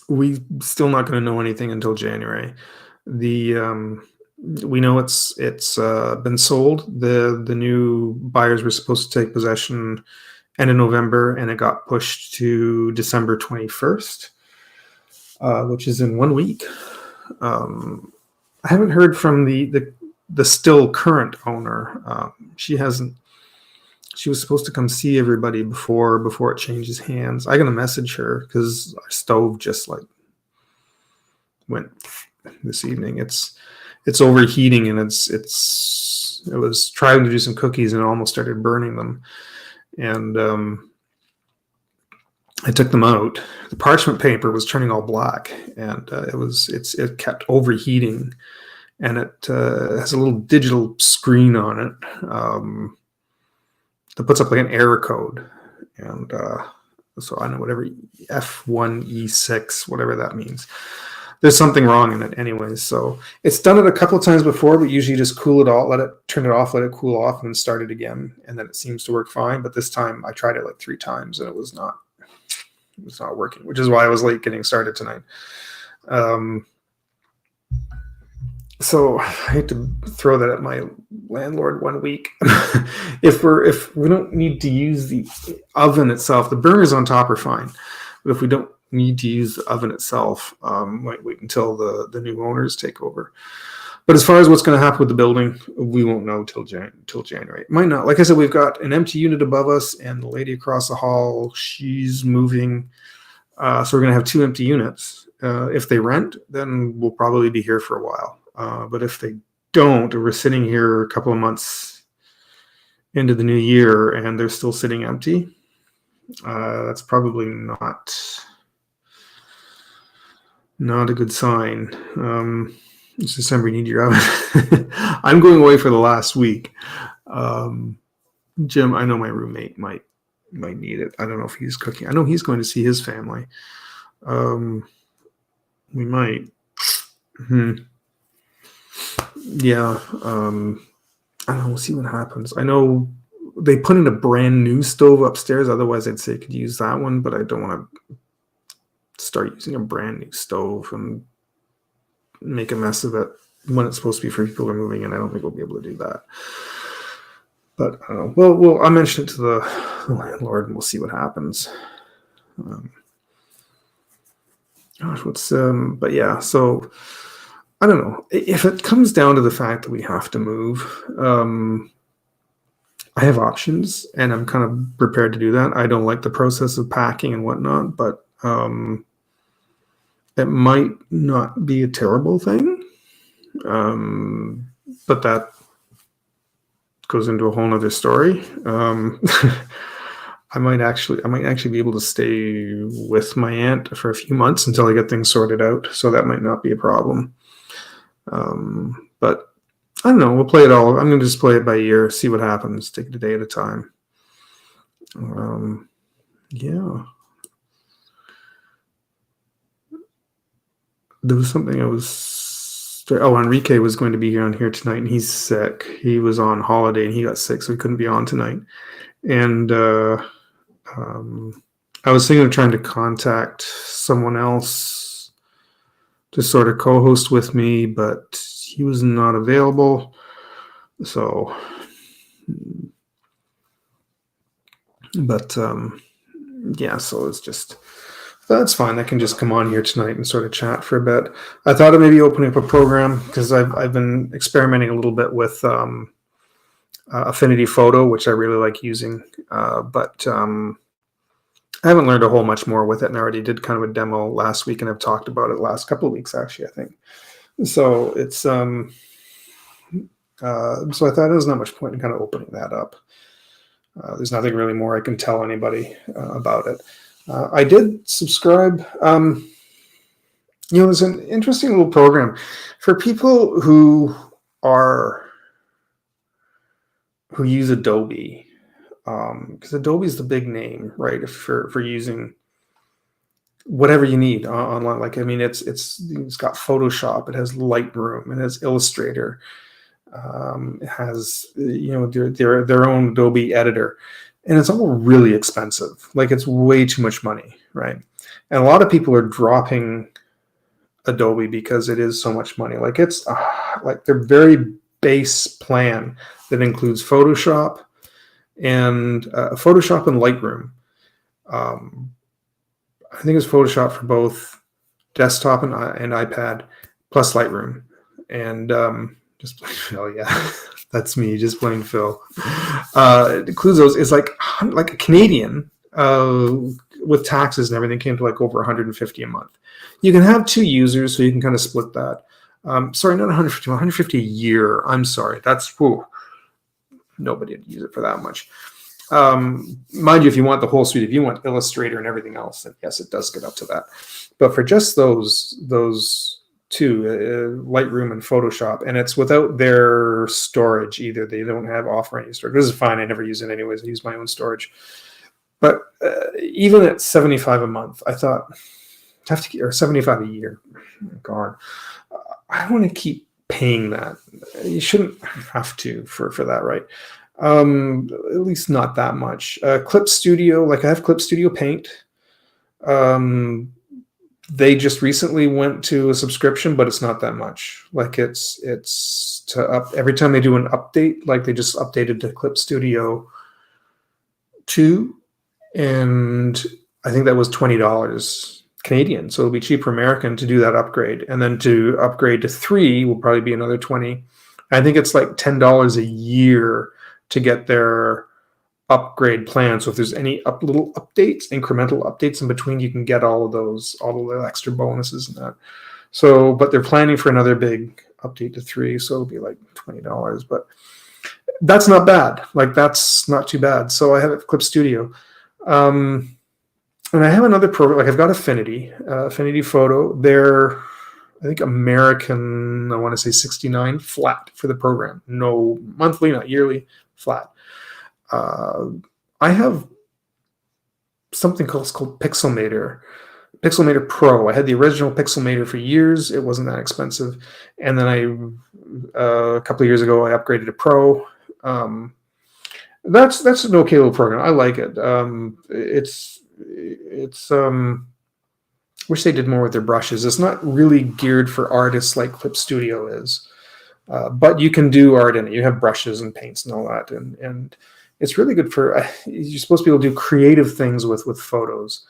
Speaker 1: We still not going to know anything until January. We know it's been sold. The new buyers were supposed to take possession end of November, and it got pushed to December 21st, which is in 1 week. I haven't heard from the still current owner. She hasn't. She was supposed to come see everybody before it changes hands. I'm gonna message her because our stove just like went this evening. It's overheating, and it was trying to do some cookies and it almost started burning them. And I took them out. The parchment paper was turning all black, and it kept overheating. and it has a little digital screen on it that puts up like an error code. And so I know whatever F1E6, whatever that means. There's something wrong in it anyways. So it's done it a couple of times before, but usually just cool it off, turn it off, let it cool off, and then start it again. And then it seems to work fine. But this time I tried it like 3 times and it was not working, which is why I was late getting started tonight. So I hate to throw that at my landlord one week. If we don't need to use the oven itself, the burners on top are fine. But if we don't need to use the oven itself, might wait until the new owners take over. But as far as what's going to happen with the building, we won't know till January. It might not. Like I said, we've got an empty unit above us, and the lady across the hall, she's moving. So we're going to have 2 empty units. If they rent, then we'll probably be here for a while. But if they don't, we're sitting here a couple of months into the new year and they're still sitting empty. That's probably not a good sign. It's December, you need your oven. I'm going away for the last week. Jim, I know my roommate might need it. I don't know if he's cooking. I know he's going to see his family. We might. Yeah, I don't know. We'll see what happens. I know they put in a brand new stove upstairs. Otherwise, I'd say I could use that one, but I don't want to start using a brand new stove and make a mess of it when it's supposed to be for people who are moving in. I don't think we'll be able to do that. But I don't know. Well, I'll mention it to the landlord and we'll see what happens. But yeah, so I don't know. If it comes down to the fact that we have to move, I have options and I'm kind of prepared to do that. I don't like the process of packing and whatnot, but it might not be a terrible thing. But that goes into a whole nother story. I might actually be able to stay with my aunt for a few months until I get things sorted out. So that might not be a problem. But I don't know. We'll play it all. I'm going to just play it by ear, see what happens, take it a day at a time. Yeah. There was something Enrique was going to be on here tonight and he's sick. He was on holiday and he got sick, so he couldn't be on tonight. And I was thinking of trying to contact someone else to sort of co-host with me, but he was not available. So, but yeah, so it's just, that's fine. I can just come on here tonight and sort of chat for a bit. I thought of maybe opening up a program because I've been experimenting a little bit with Affinity Photo, which I really like using, but I haven't learned a whole much more with it, and I already did kind of a demo last week, and I've talked about it the last couple of weeks, actually, I think. So it's so I thought there's not much point in kind of opening that up. There's nothing really more I can tell anybody about it. I did subscribe. There's an interesting little program for people who use Adobe, because Adobe is the big name, right? For using whatever you need online. Like, I mean, it's got Photoshop, it has Lightroom, it has Illustrator, it has their own Adobe editor, and it's all really expensive. Like, it's way too much money, right? And a lot of people are dropping Adobe because it is so much money. Like, it's like their very base plan that includes Photoshop and Lightroom. I think it's Photoshop for both desktop and iPad, plus Lightroom. And just Phil, yeah, that's me, just plain Phil. It includes those. It's like a Canadian with taxes and everything, came to like over $150 a month. You can have 2 users, so you can kind of split that. Sorry, not 150, 150 a year. I'm sorry. That's, nobody would use it for that much. Mind you, if you want the whole suite, if you want Illustrator and everything else, then yes, it does get up to that. But for just those too, Lightroom and Photoshop, and it's without their storage either. They don't offer any storage. This is fine. I never use it anyways. I use my own storage. But even at $75 a month, I thought, or $75 a year. Oh, God, I don't want to keep paying that. You shouldn't have to for that, right? At least not that much. Clip Studio, like I have Clip Studio Paint. They just recently went to a subscription, but it's not that much. Like it's to up every time they do an update. Like they just updated to Clip Studio 2, and I think that was $20 Canadian. So it'll be cheaper American to do that upgrade, and then to upgrade to 3 will probably be another $20. I think it's like $10 a year to get their upgrade plan. So if there's any little updates, incremental updates in between, you can get all of the extra bonuses and that. So, but they're planning for another big update to 3, so it'll be like $20. But that's not bad. Like that's not too bad. So I have it Clip Studio, and I have another program. Like I've got Affinity Photo. They're, I think, American. I want to say $69 flat for the program. No monthly, not yearly, flat. I have something called Pixelmator Pro. I had the original Pixelmator for years. It wasn't that expensive, and then a couple of years ago I upgraded to Pro. That's an okay little program. I like it. Wish they did more with their brushes. It's not really geared for artists like Clip Studio is, but you can do art in it. You have brushes and paints and all that, and it's really good for, you're supposed to be able to do creative things with photos.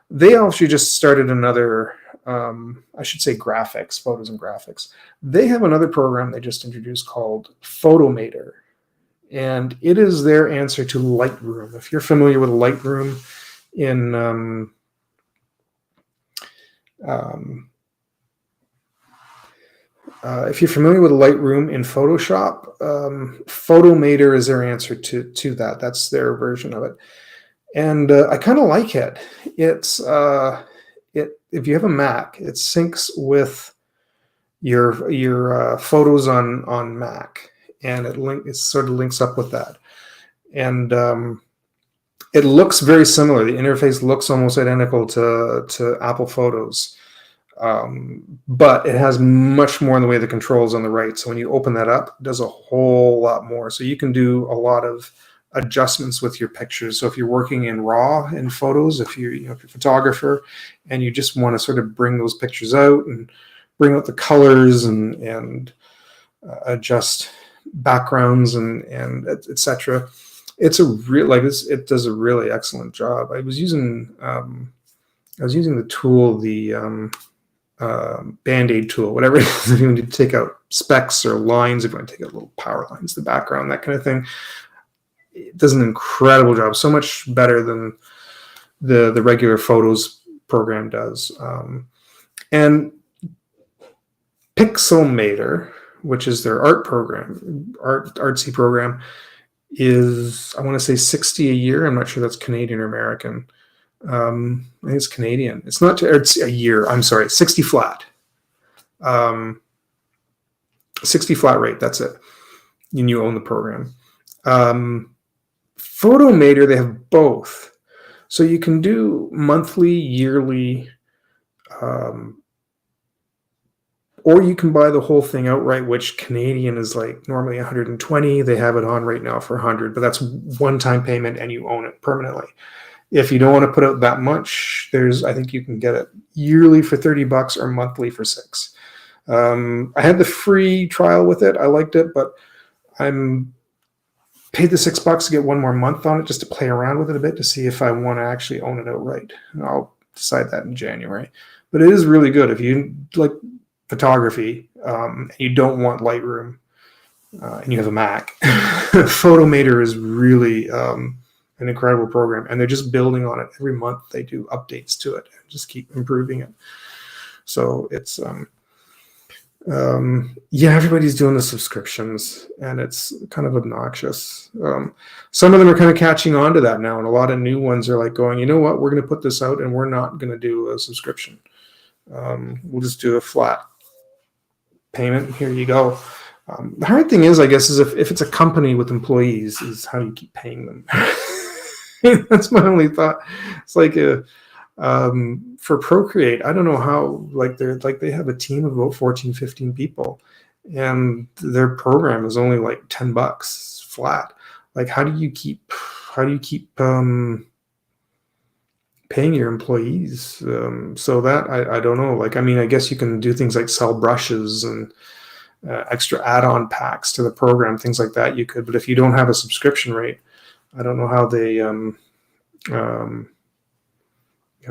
Speaker 1: They actually just started another, I should say graphics, photos and graphics. They have another program they just introduced called Photomator, and it is their answer to Lightroom. If you're familiar with Lightroom if you're familiar with Lightroom in Photoshop, Photomator is their answer to that. That's their version of it, and I kind of like it. It's if you have a Mac, it syncs with your photos on Mac, and it sort of links up with that, and it looks very similar. The interface looks almost identical to Apple Photos. But it has much more in the way of the controls on the right. So when you open that up, it does a whole lot more. So you can do a lot of adjustments with your pictures. So if you're working in RAW in photos, if you're a photographer and you just want to sort of bring those pictures out and bring out the colors and adjust backgrounds and etc. It's it does a really excellent job. I was using the tool, the Band-Aid tool, whatever it is, if you want to take out specks or lines, if you want to take out little power lines, the background, that kind of thing. It does an incredible job, so much better than the regular Photos program does. And Pixelmator, which is their artsy program, is, I want to say, $60 a year. I'm not sure that's Canadian or American. I think it's Canadian. It's not, it's a year. I'm sorry, 60 flat. 60 flat rate. That's it. And you own the program. Photomator, they have both. So you can do monthly, yearly, or you can buy the whole thing outright, which Canadian is like normally $120. They have it on right now for $100, but that's one-time payment and you own it permanently. If you don't want to put out that much, I think you can get it yearly for $30 or monthly for $6. I had the free trial with it. I liked it, but I'm paid the $6 to get one more month on it just to play around with it a bit to see if I want to actually own it outright. And I'll decide that in January. But it is really good if you like photography and you don't want Lightroom and you have a Mac. Photomator is really an incredible program, and they're just building on it. Every month they do updates to it and just keep improving it. So it's everybody's doing the subscriptions, and it's kind of obnoxious. Some of them are kind of catching on to that now, and a lot of new ones are like going, you know what, we're going to put this out and we're not going to do a subscription. We'll just do a flat payment. Here you go. The hard thing is, I guess, is if it's a company with employees, is how do you keep paying them? That's my only thought. It's like for Procreate, I don't know how, they have a team of about 14, 15 people, and their program is only like $10 flat. Like, how do you keep paying your employees? So that I don't know. Like, I mean, I guess you can do things like sell brushes and extra add-on packs to the program, things like that you could. But if you don't have a subscription rate, I don't know how they I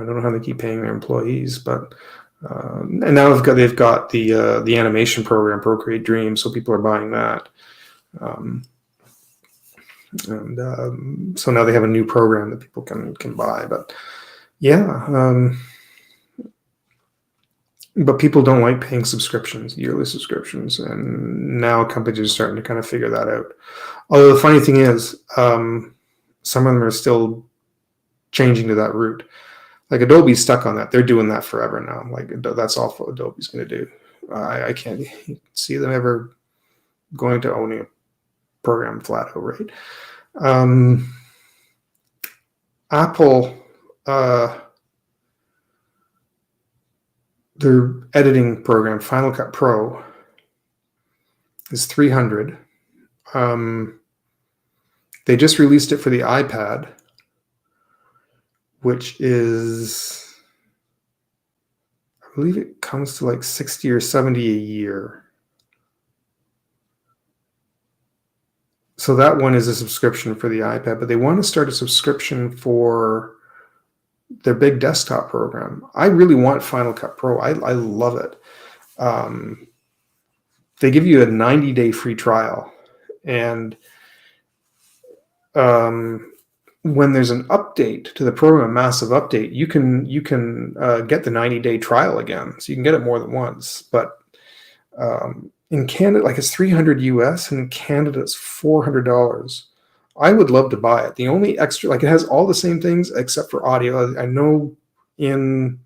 Speaker 1: don't know how they keep paying their employees. But and now they've got the animation program, Procreate Dream, so people are buying that. So now they have a new program that people can buy. But yeah, but people don't like paying subscriptions, yearly subscriptions, and now companies are starting to kind of figure that out. Although the funny thing is, some of them are still changing to that route. Like Adobe's stuck on that. They're doing that forever now. Like that's all Adobe's going to do. I can't see them ever going to owning a program flat out, right? Apple, their editing program, Final Cut Pro, is $300. They just released it for the iPad, which is, I believe it comes to like 60 or 70 a year. So that one is a subscription for the iPad, but they want to start a subscription for their big desktop program. I really want Final Cut Pro. I love it. They give you a 90-day free trial, and when there's an update to the program, a massive update, you can get the 90-day trial again. So you can get it more than once. But in Canada, like it's $300 US, and in Canada it's $400. I would love to buy it. The only extra, like it has all the same things except for audio. I know in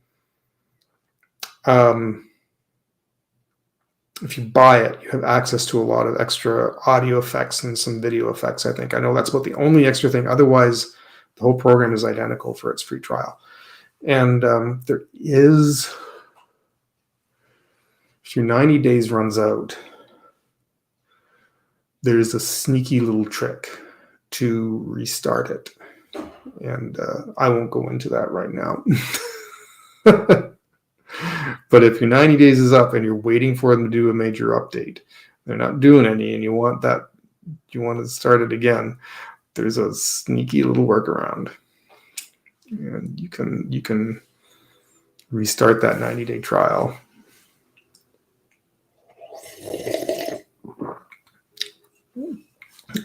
Speaker 1: if you buy it, you have access to a lot of extra audio effects and some video effects, I think. I know that's about the only extra thing. Otherwise, the whole program is identical for its free trial. And there is, if your 90 days runs out, there's a sneaky little trick to restart it. And I won't go into that right now. But if your 90 days is up and you're waiting for them to do a major update, they're not doing any, and you want to start it again, there's a sneaky little workaround. And you can restart that 90-day trial.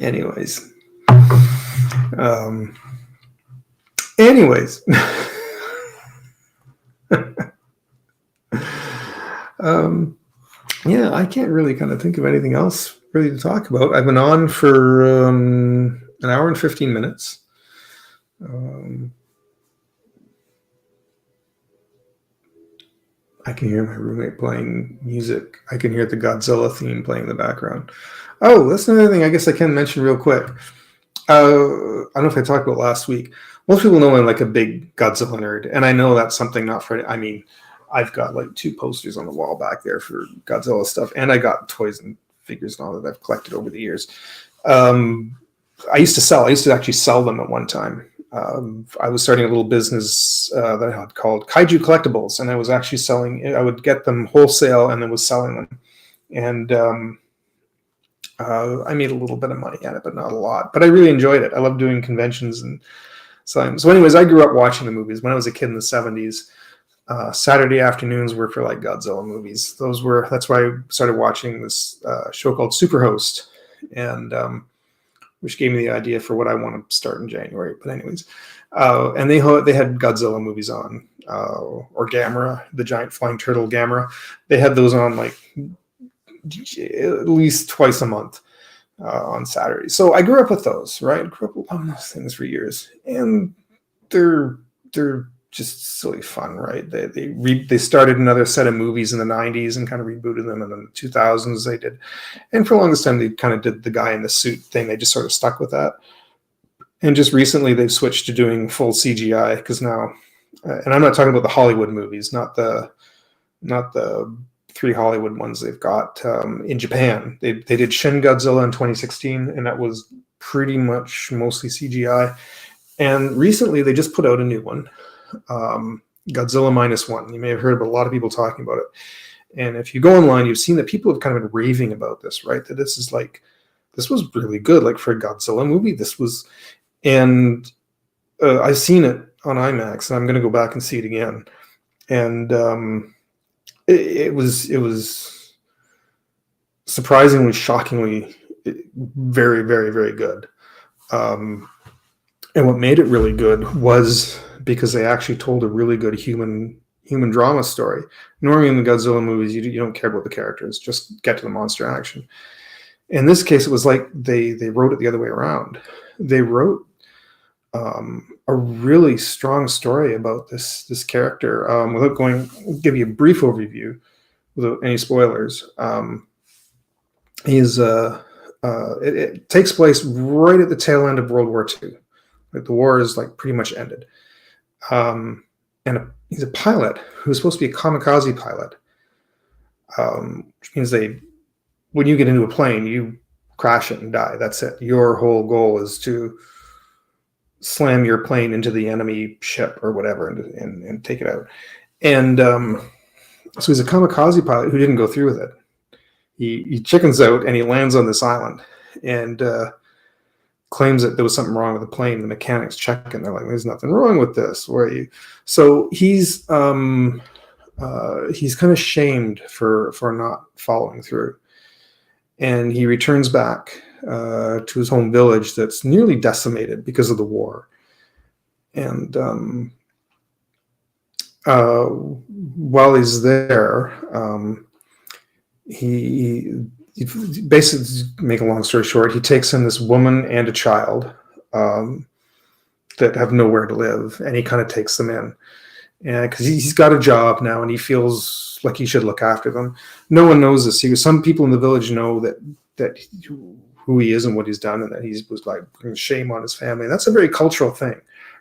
Speaker 1: Anyways. Yeah, I can't really kind of think of anything else really to talk about. I've been on for an hour and 15 minutes. I can hear my roommate playing music. I can hear the Godzilla theme playing in the background. Oh, that's another thing I guess I can mention real quick. I don't know if I talked about last week. Most people know I'm like a big Godzilla nerd, and I know that's something not for, I mean, I've got like 2 posters on the wall back there for Godzilla stuff, and I got toys and figures and all that I've collected over the years. I used to actually sell them at one time. I was starting a little business that I had called Kaiju Collectibles, and I was actually I would get them wholesale and then was selling them. And I made a little bit of money at it, but not a lot. But I really enjoyed it. I love doing conventions and selling. So anyways, I grew up watching the movies. When I was a kid in the 70s, Saturday afternoons were for like Godzilla movies. That's why I started watching this show called Superhost, and which gave me the idea for what I want to start in January. But anyways, and they had Godzilla movies on, or Gamera, the giant flying turtle Gamera. They had those on like at least twice a month on Saturday. So I grew up with those, right? I grew up on those things for years, and they're just silly fun, right? They started another set of movies in the 90s and kind of rebooted them, and in the 2000s they did. And for the longest time, they kind of did the guy in the suit thing. They just sort of stuck with that. And just recently, they've switched to doing full CGI because now, and I'm not talking about the Hollywood movies, not the 3 Hollywood ones they've got in Japan. They did Shin Godzilla in 2016, and that was pretty much mostly CGI. And recently, they just put out a new one, Godzilla -1. You may have heard of a lot of people talking about it. And if you go online, you've seen that people have kind of been raving about this, right? That this was really good, like for a Godzilla movie. This was, and I've seen it on IMAX, and I'm going to go back and see it again. And it was surprisingly, shockingly, very, very, very good. And what made it really good was because they actually told a really good human drama story. Normally in the Godzilla movies, you don't care about the characters, just get to the monster action. In this case, it was like they wrote it the other way around. They wrote a really strong story about this character. I'll give you a brief overview without any spoilers. It takes place right at the tail end of World War II. Like the war is like pretty much ended. And he's a pilot who's supposed to be a kamikaze pilot, which means when you get into a plane, you crash it and die. That's it. Your whole goal is to slam your plane into the enemy ship or whatever and take it out. And so he's a kamikaze pilot who didn't go through with it. He chickens out and he lands on this island and claims that there was something wrong with the plane. The mechanics check and they're like, "There's nothing wrong with this. Where are you?" So he's kind of shamed for not following through, and he returns back to his home village that's nearly decimated because of the war. And while he's there, he basically, to make a long story short, he takes in this woman and a child that have nowhere to live, and he kind of takes them in, and because he's got a job now, and he feels like he should look after them. No one knows this. Some people in the village know that who he is and what he's done, and that he was like bringing shame on his family. And that's a very cultural thing,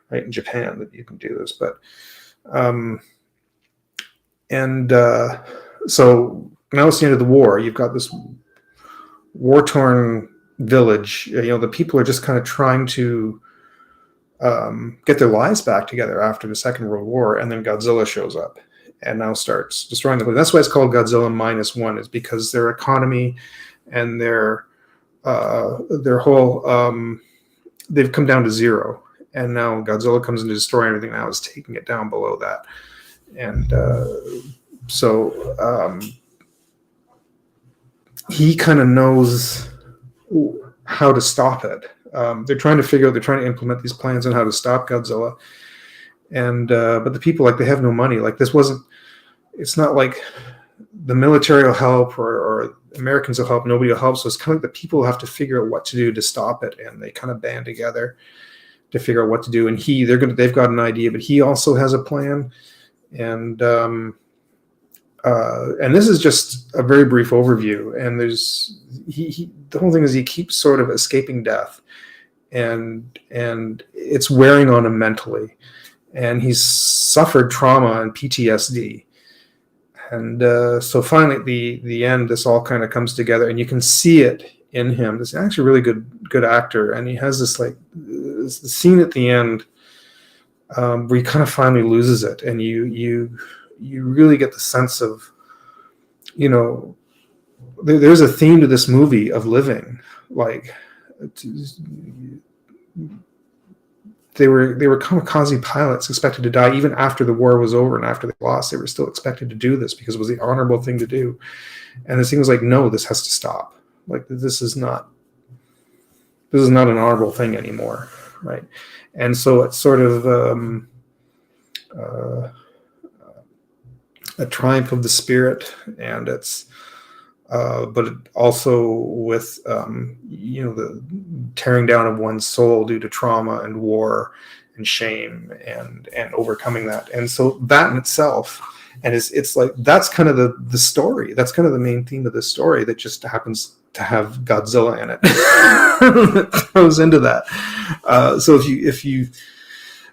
Speaker 1: right, in Japan, that you can do this. But so now it's the end of the war. You've got this war-torn village. The people are just kind of trying to get their lives back together after the Second World War, and then Godzilla shows up and now starts destroying the place. That's why it's called Godzilla -1, is because their economy and their whole they've come down to zero, and now Godzilla comes in to destroy everything. Now is taking it down below that, and so he kind of knows how to stop it. They're trying to implement these plans on how to stop Godzilla. And but the people, like, they have no money. Like, it's not like the military will help or Americans will help. Nobody will help. So it's kind of like the people have to figure out what to do to stop it. And they kind of band together to figure out what to do. And they've got an idea, but he also has a plan. And this is just a very brief overview. And the whole thing is he keeps sort of escaping death, and it's wearing on him mentally. And he's suffered trauma and PTSD. And so finally, at the end, this all kind of comes together, and you can see it in him. This is actually a really good actor, and he has this the scene at the end where he kind of finally loses it, and you really get the sense of, there's a theme to this movie of living. Like, they were kamikaze pilots expected to die even after the war was over and after they lost. They were still expected to do this because it was the honorable thing to do. And this thing was like, no, this has to stop. Like, this is not an honorable thing anymore, right? And so it's sort of a triumph of the spirit, and it's but also with the tearing down of one's soul due to trauma and war and shame and overcoming that. And so that in itself, and it's like, that's kind of the story. That's kind of the main theme of this story, that just happens to have Godzilla in it. That throws into that. So if you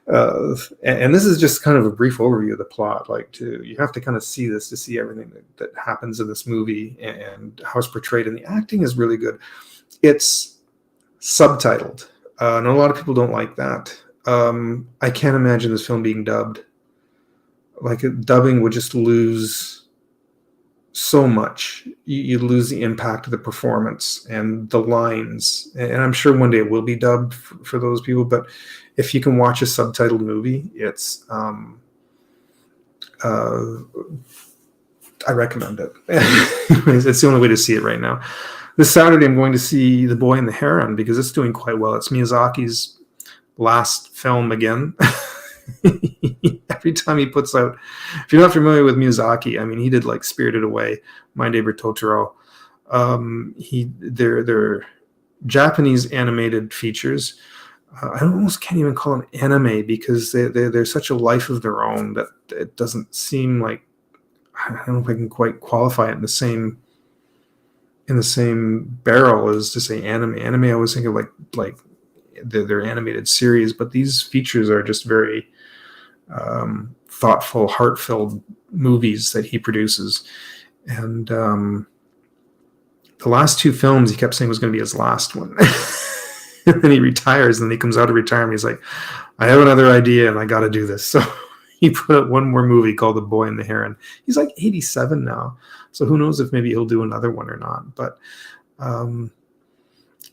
Speaker 1: and this is just kind of a brief overview of the plot. Like, you have to kind of see this to see everything that happens in this movie and how it's portrayed. And the acting is really good. It's subtitled. And a lot of people don't like that. I can't imagine this film being dubbed. Like, dubbing would just lose so much. You lose the impact of the performance and the lines. And I'm sure one day it will be dubbed for those people. But if you can watch a subtitled movie, it's I recommend it. It's the only way to see it right now. This Saturday, I'm going to see The Boy and the Heron because it's doing quite well. It's Miyazaki's last film again. Every time he puts out, if you're not familiar with Miyazaki, I mean, he did like Spirited Away, My Neighbor Totoro. They're Japanese animated features. I almost can't even call them anime because they're such a life of their own that it doesn't seem like, I don't know if I can quite qualify it in the same barrel as to say anime. Anime, I always think of like they're animated series, but these features are just very thoughtful, heart-filled movies that he produces. And the last two films he kept saying was going to be his last one. And then he retires, and then he comes out of retirement. He's like, I have another idea, and I got to do this. So he put out one more movie called The Boy and the Heron. He's like 87 now. So who knows if maybe he'll do another one or not. But and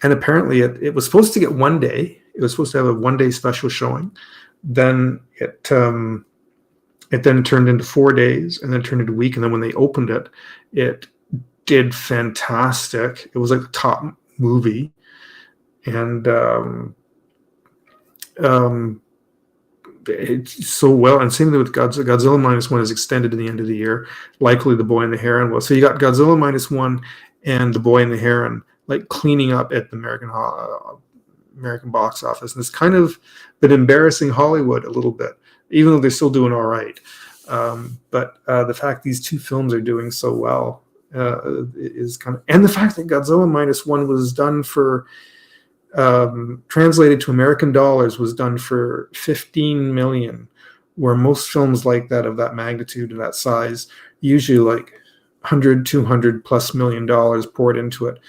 Speaker 1: apparently it was supposed to get one day. It was supposed to have a one-day special showing. Then it then turned into 4 days, and then turned into a week. And then when they opened it, it did fantastic. It was like the top movie. And it's so well. And same thing with Godzilla. Godzilla -1 is extended to the end of the year. Likely The Boy and the Heron will. So you got Godzilla -1 and The Boy and the Heron like cleaning up at the American box office. And it's kind of been embarrassing Hollywood a little bit, even though they're still doing all right. But the fact these two films are doing so well is kind of, and the fact that Godzilla -1 was done for, translated to American dollars, was done for $15 million, where most films like that of that magnitude and that size usually like 100, 200 plus $million poured into it.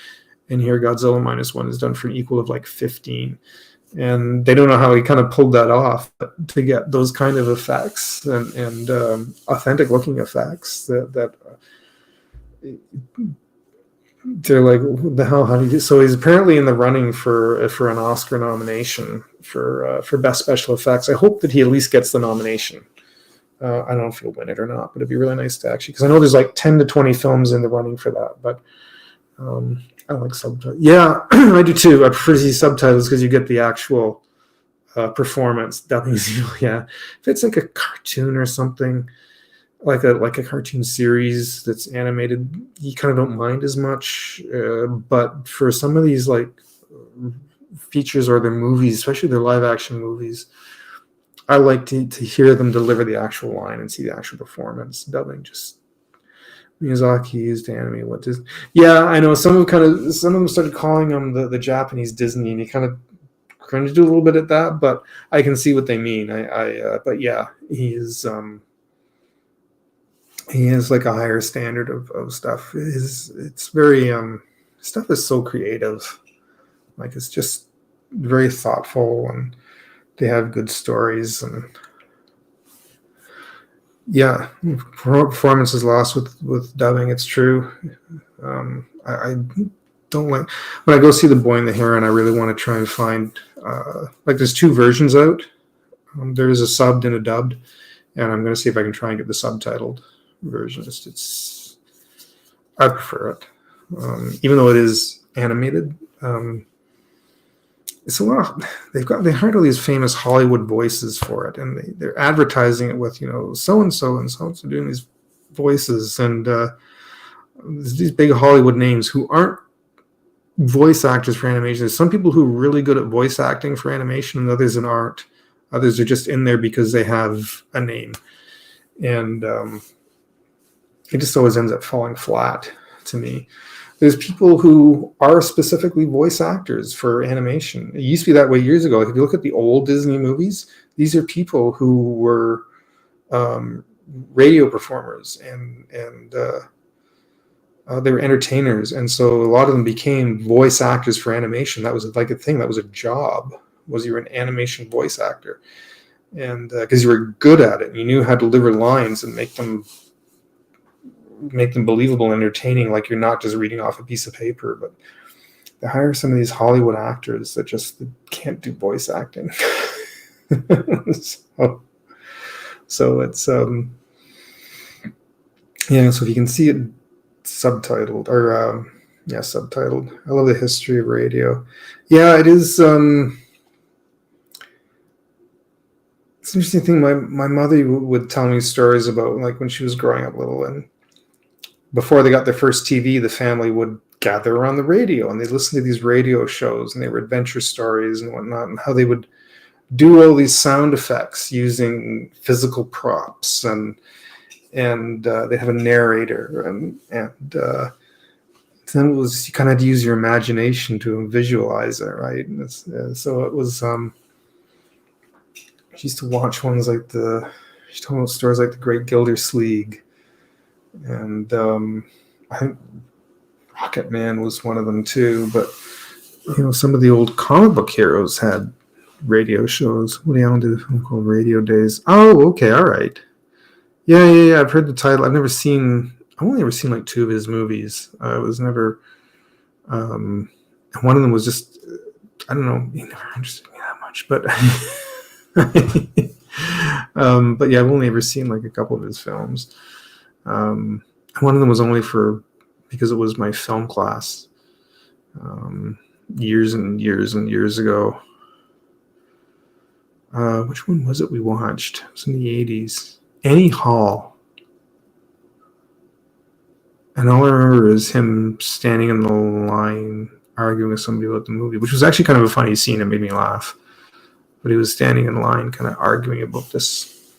Speaker 1: And here Godzilla -1 is done for an equal of like 15. And they don't know how he kind of pulled that off, but to get those kind of effects and authentic looking effects that they're like, what the hell, how do you do? So he's apparently in the running for an Oscar nomination for best special effects. I hope that he at least gets the nomination. I don't know if he'll win it or not, but it'd be really nice to actually, because I know there's like 10 to 20 films in the running for that, but I like subtitles. Yeah, I do too. I prefer to see subtitles because you get the actual performance. Dubbing is yeah. If it's like a cartoon or something, like a cartoon series that's animated, you kind of don't mind as much. But for some of these like features or their movies, especially their live action movies, I like to hear them deliver the actual line and see the actual performance. Dubbing just. Miyazaki used to animate what Disney. Yeah, I know some of them started calling him the Japanese Disney, and you kind of cringed a little bit at that, but I can see what they mean. But yeah, he is like a higher standard of stuff. It's very stuff is so creative, like it's just very thoughtful, and they have good stories and. Yeah, performance is lost with dubbing. It's true. I don't like when I go see The Boy and the Heron. I really want to try and find like there's two versions out. There is a subbed and a dubbed, and I'm going to see if I can try and get the subtitled version. It's I prefer it, even though it is animated. It's a lot. They hired all these famous Hollywood voices for it, and they're advertising it with so and so doing these voices, and these big Hollywood names who aren't voice actors for animation. There's some people who are really good at voice acting for animation, and others that aren't. Others are just in there because they have a name. And it just always ends up falling flat to me. There's people who are specifically voice actors for animation. It used to be that way years ago. Like if you look at the old Disney movies, these are people who were radio performers and they were entertainers, and so a lot of them became voice actors for animation. That was like a thing. That was a job. Was you were an animation voice actor, and because you were good at it, you knew how to deliver lines and make them believable and entertaining. Like you're not just reading off a piece of paper. But they hire some of these Hollywood actors that just can't do voice acting. So it's yeah. So if you can see it subtitled or subtitled. I love the history of radio. Yeah, it is. It's an interesting thing. My mother would tell me stories about like when she was growing up little, and before they got their first TV, the family would gather around the radio and they'd listen to these radio shows, and they were adventure stories and whatnot, and how they would do all these sound effects using physical props, and they have a narrator, and then it was, you kind of had to use your imagination to visualize it, right? And so it was. She used to watch ones like she told me stories like the Great Gildersleeve, and I think Rocket Man was one of them too. But some of the old comic book heroes had radio shows. Woody Allen did a film called Radio Days. Oh, okay, all right. Yeah. I've heard the title. I've only ever seen like 2 of his movies. I was never. One of them was just, I don't know. He never interested me that much, but. But yeah, I've only ever seen like a couple of his films. One of them was only because it was my film class, years and years and years ago. Which one was it we watched? It was in the 80s. Annie Hall. And all I remember is him standing in the line arguing with somebody about the movie, which was actually kind of a funny scene. It made me laugh. But he was standing in line kind of arguing about this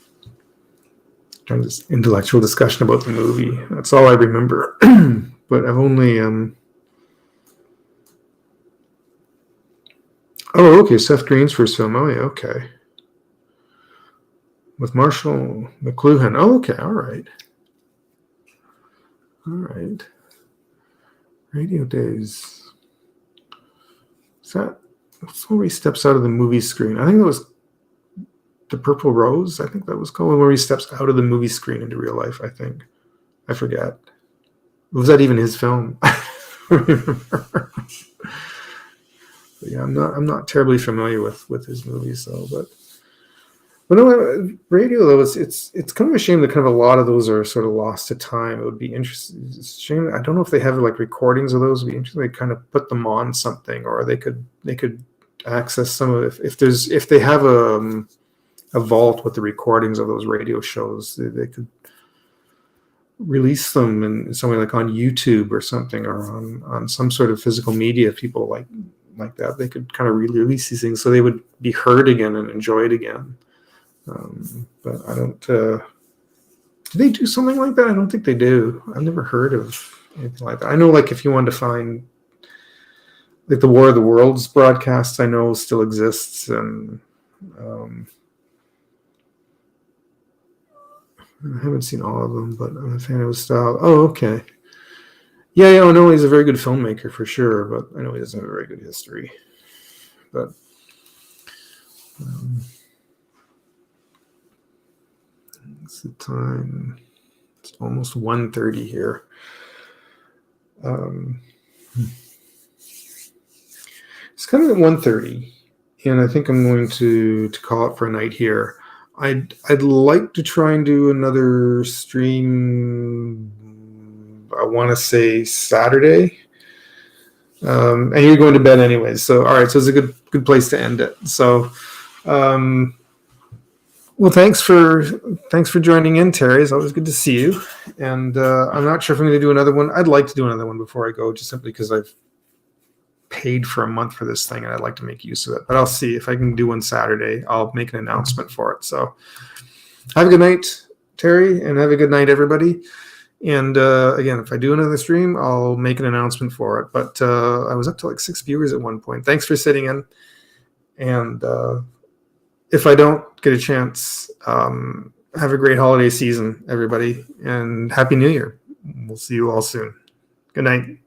Speaker 1: intellectual discussion about the movie. That's all I remember. But I've only... Oh, okay, Seth Green's first film. Oh, yeah, okay. With Marshall McLuhan. Oh, okay, all right. All right. Radio Days. Is that... That's where he steps out of the movie screen. I think that was The Purple Rose. I think that was called, where he steps out of the movie screen into real life, I think. I forget. Was that even his film? I don't remember. But yeah, I'm not terribly familiar with his movies though, but no, radio though, it's kind of a shame that kind of a lot of those are sort of lost to time. It would be interesting. It's a shame. I don't know if they have like recordings of those. It would be interesting. They kind of put them on something, or they could access some of it. If they have a vault with the recordings of those radio shows, they could release them in somewhere like on YouTube or something, or on some sort of physical media. People like that, they could kind of release these things so they would be heard again and enjoyed again. But I don't. Do they do something like that? I don't think they do. I've never heard of anything like that. I know, like, if you wanted to find, like, the War of the Worlds broadcasts, I know still exists, and I haven't seen all of them, but I'm a fan of his style. Oh, okay. Yeah, I know he's a very good filmmaker for sure, but I know he doesn't have a very good history. But it's the time. It's almost 1:30 here. It's kind of at 1:30, and I think I'm going to call it for a night here. I'd like to try and do another stream. I want to say Saturday, and you're going to bed anyways. So all right, so it's a good place to end it. So, well, thanks for joining in, Terry. It's always good to see you. And I'm not sure if I'm going to do another one. I'd like to do another one before I go, just simply because I've paid for a month for this thing, and I'd like to make use of it. But I'll see if I can do one Saturday. I'll make an announcement for it. So have a good night, Terry, and have a good night, everybody. And again, if I do another stream, I'll make an announcement for it. But I was up to like 6 viewers at one point. Thanks for sitting in. And if I don't get a chance, have a great holiday season, everybody, and Happy New Year. We'll see you all soon. Good night.